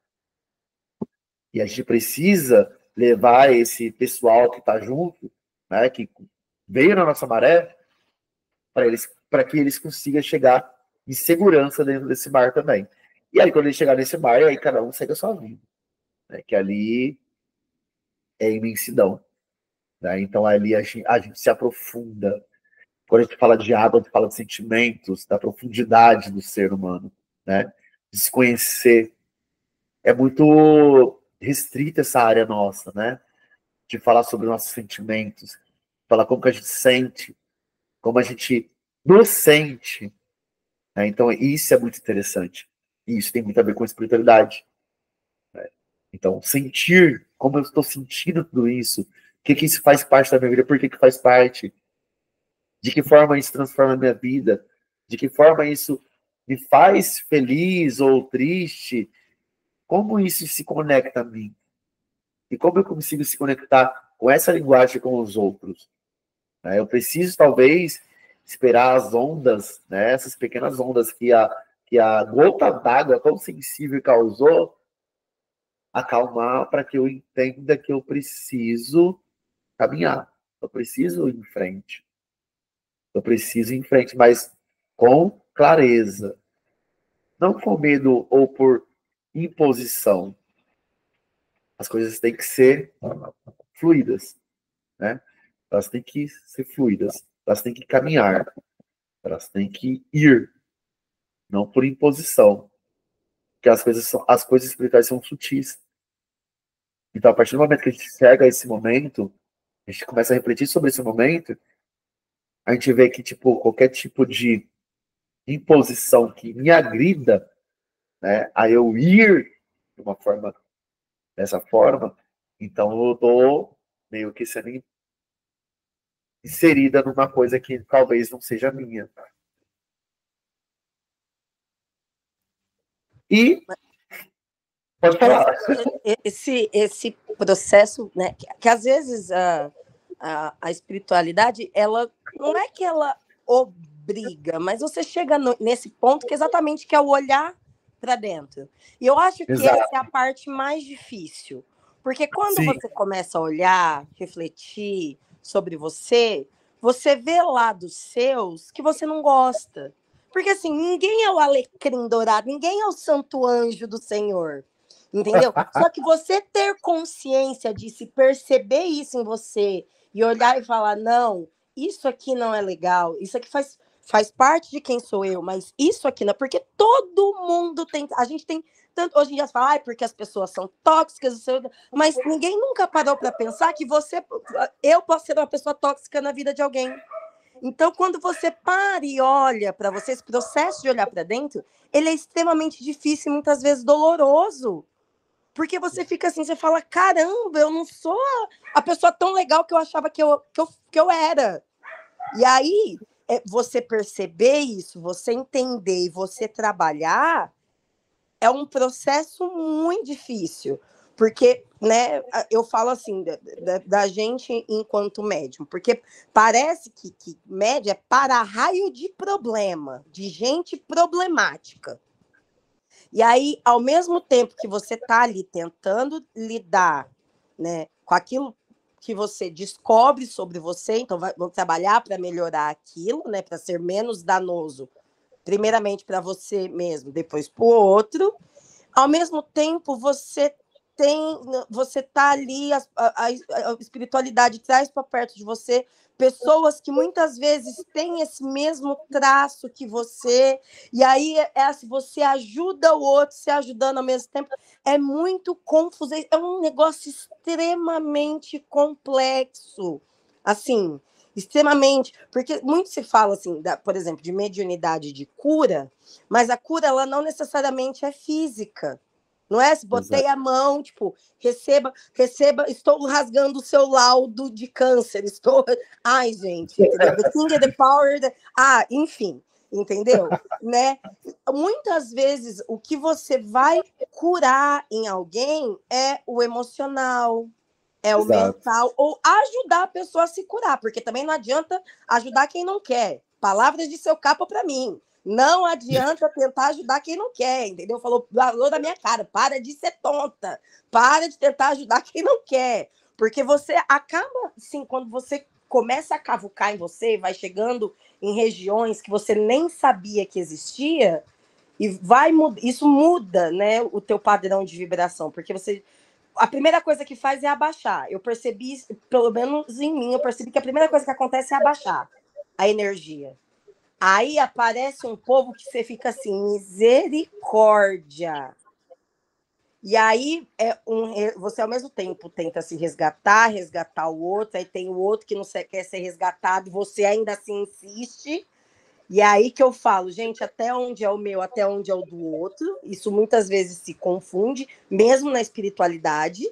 E a gente precisa levar esse pessoal que está junto, né? Que veio na nossa maré, para que eles consigam chegar em segurança dentro desse mar também. E aí, quando eles chegar nesse mar, aí cada um segue a sua vida. Né? Que ali é imensidão. Né? Então, ali a gente se aprofunda. Quando a gente fala de água, a gente fala de sentimentos, da profundidade do ser humano. Né? De se conhecer. É muito restrita essa área nossa, né? De falar sobre nossos sentimentos, falar como que a gente sente, como a gente nos sente. Né? Então, isso é muito interessante. E isso tem muito a ver com espiritualidade. Né? Então, sentir como eu estou sentindo tudo isso, o que isso faz parte da minha vida, por que faz parte, de que forma isso transforma a minha vida, de que forma isso me faz feliz ou triste, como isso se conecta a mim, e como eu consigo se conectar com essa linguagem com os outros. Né? Eu preciso, talvez, esperar as ondas, né? Essas pequenas ondas que a gota d'água tão sensível causou, acalmar para que eu entenda que eu preciso caminhar, eu preciso ir em frente. Eu preciso ir em frente, mas com clareza. Não com medo ou por imposição. As coisas têm que ser fluidas, né? Elas têm que ser fluidas, elas têm que caminhar, elas têm que ir, não por imposição. Porque as coisas espirituais são sutis. Então, a partir do momento que a gente chega a esse momento, a gente começa a refletir sobre esse momento, a gente vê que, tipo, qualquer tipo de imposição que me agrida, né, a eu ir de uma forma, dessa forma, então eu tô meio que sendo inserida numa coisa que talvez não seja minha. E pode falar. Esse processo, né, que às vezes a espiritualidade, ela não é que ela obriga, mas você chega nesse ponto que exatamente que é o olhar para dentro. E eu acho que Exato. essa é a parte mais difícil. Porque quando Sim. você começa a olhar, refletir sobre você vê lados seus que você não gosta. Porque assim, ninguém é o alecrim dourado, ninguém é o santo anjo do Senhor. Entendeu? Só que você ter consciência de se perceber isso em você e olhar e falar, não, isso aqui não é legal, isso aqui faz parte de quem sou eu, mas isso aqui não, porque todo mundo tem, a gente tem tanto, hoje em dia fala, porque as pessoas são tóxicas, mas ninguém nunca parou para pensar que eu posso ser uma pessoa tóxica na vida de alguém. Então, quando você para e olha para você, esse processo de olhar para dentro, ele é extremamente difícil e muitas vezes doloroso. Porque você fica assim, você fala, caramba, eu não sou a pessoa tão legal que eu achava que eu era. E aí, você perceber isso, você entender e você trabalhar, é um processo muito difícil. Porque, né, eu falo assim, da gente enquanto médium, porque parece que médium é para-raio de problema, de gente problemática. E aí, ao mesmo tempo que você está ali tentando lidar, né, com aquilo que você descobre sobre você, então vamos trabalhar para melhorar aquilo, né, para ser menos danoso, primeiramente para você mesmo, depois para o outro. Ao mesmo tempo, você está ali, a espiritualidade traz para perto de você pessoas que muitas vezes têm esse mesmo traço que você, e aí assim, você ajuda o outro se ajudando ao mesmo tempo. É muito confuso, é um negócio extremamente complexo, assim, extremamente, porque muito se fala assim, por exemplo, de mediunidade de cura, mas a cura ela não necessariamente é física. Não é? Se botei a mão, tipo, receba, estou rasgando o seu laudo de câncer, estou... Ai, gente, entendeu? The king, the power... enfim, entendeu? Né? Muitas vezes, o que você vai curar em alguém é o emocional, é o mental, ou ajudar a pessoa a se curar, porque também não adianta ajudar quem não quer. Palavras de seu capa para mim. Não adianta tentar ajudar quem não quer, entendeu? Falou da minha cara, para de ser tonta, para de tentar ajudar quem não quer, porque você acaba, assim, quando você começa a cavucar em você, vai chegando em regiões que você nem sabia que existia, e isso muda, né, o teu padrão de vibração, porque a primeira coisa que faz é abaixar. Eu percebi, pelo menos em mim, eu percebi que a primeira coisa que acontece é abaixar a energia. Aí aparece um povo que você fica assim, misericórdia. E aí você ao mesmo tempo tenta se resgatar o outro, aí tem o outro que não quer ser resgatado, e você ainda assim insiste. E aí que eu falo, gente, até onde é o meu, até onde é o do outro. Isso muitas vezes se confunde, mesmo na espiritualidade.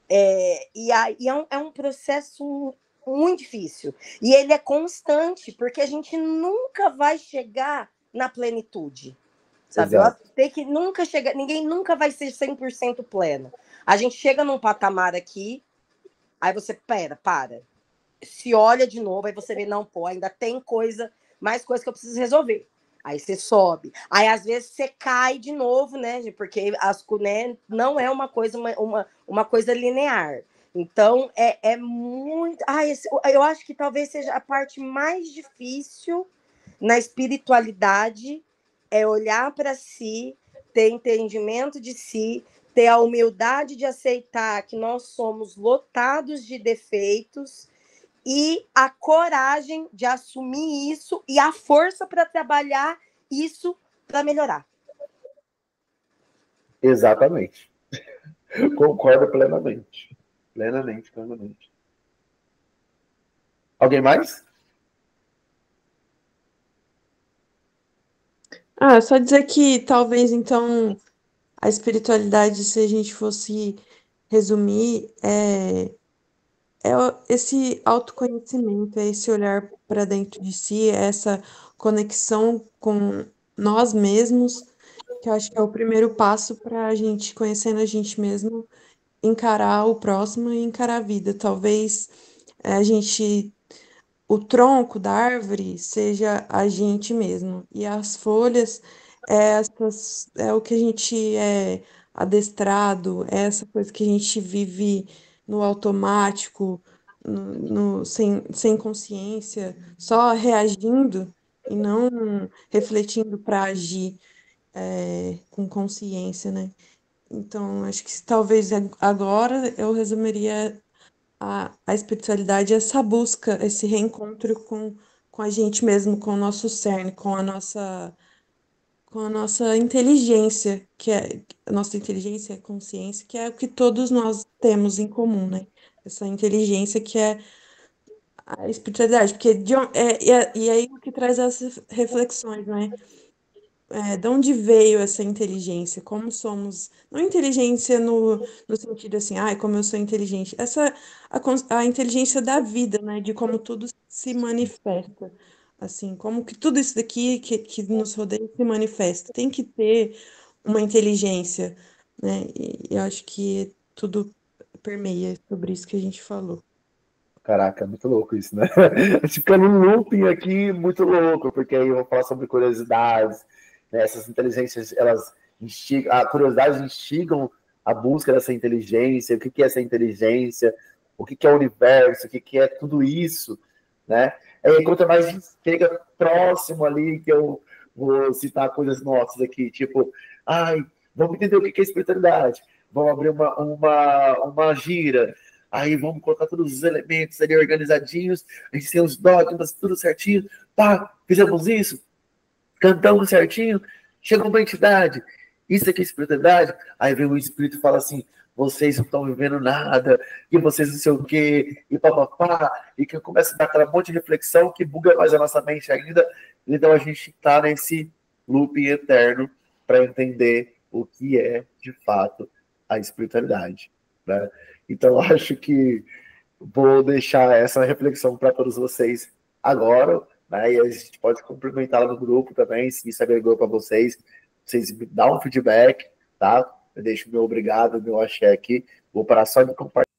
E aí é um processo muito difícil. E ele é constante, porque a gente nunca vai chegar na plenitude. Sabe? Tem que nunca chegar, ninguém nunca vai ser 100% pleno. A gente chega num patamar aqui, aí você, para. Se olha de novo, aí você vê, não, pô, ainda tem mais coisa que eu preciso resolver. Aí você sobe. Aí, às vezes, você cai de novo, né? Porque né, não é uma coisa, uma coisa linear. Então, é muito... eu acho que talvez seja a parte mais difícil na espiritualidade, é olhar para si, ter entendimento de si, ter a humildade de aceitar que nós somos lotados de defeitos e a coragem de assumir isso e a força para trabalhar isso para melhorar. Exatamente. Concordo plenamente. Plenamente. Alguém mais? Só dizer que talvez, então, a espiritualidade, se a gente fosse resumir, é esse autoconhecimento, é esse olhar para dentro de si, é essa conexão com nós mesmos, que eu acho que é o primeiro passo para a gente, conhecendo a gente mesmo, encarar o próximo e encarar a vida. Talvez o tronco da árvore seja a gente mesmo, e as folhas é o que a gente é adestrado, é essa coisa que a gente vive no automático, sem consciência, só reagindo e não refletindo para agir com consciência, né? Então, acho que talvez agora eu resumiria a espiritualidade, essa busca, esse reencontro com a gente mesmo, com o nosso cerne, com a nossa inteligência, a nossa inteligência, a consciência, que é o que todos nós temos em comum, né? Essa inteligência que é a espiritualidade, porque e aí o que traz essas reflexões, né? De onde veio essa inteligência? Como somos. Não inteligência no sentido assim, como eu sou inteligente. A inteligência da vida, né? De como tudo se manifesta. Assim, como que tudo isso daqui que nos rodeia se manifesta. Tem que ter uma inteligência, né? E eu acho que tudo permeia sobre isso que a gente falou. Caraca, muito louco isso, né? A gente fica num looping aqui muito louco, porque aí eu vou falar sobre curiosidades, né? Essas inteligências, elas instigam, a curiosidade instigam a busca dessa inteligência, o que é essa inteligência, o que é o universo, o que é tudo isso, né? Aí quanto mais a gente chega próximo ali, que eu vou citar coisas nossas aqui, tipo, vamos entender o que é espiritualidade, vamos abrir uma gira. Aí vamos colocar todos os elementos ali organizadinhos, a gente tem os dogmas, tudo certinho, fizemos isso, cantamos certinho, chegou uma entidade, isso aqui é espiritualidade, aí vem o espírito e fala assim, vocês não estão vivendo nada, e vocês não sei o quê, e papapá, e que começa a dar aquela monte de reflexão que buga mais a nossa mente ainda, então a gente está nesse loop eterno para entender o que é, de fato, a espiritualidade, né? Então, eu acho que vou deixar essa reflexão para todos vocês agora, né? E a gente pode complementar lá no grupo também, se isso agregou para vocês me dão um feedback, tá? Eu deixo meu obrigado, meu axé aqui. Vou parar só de compartilhar.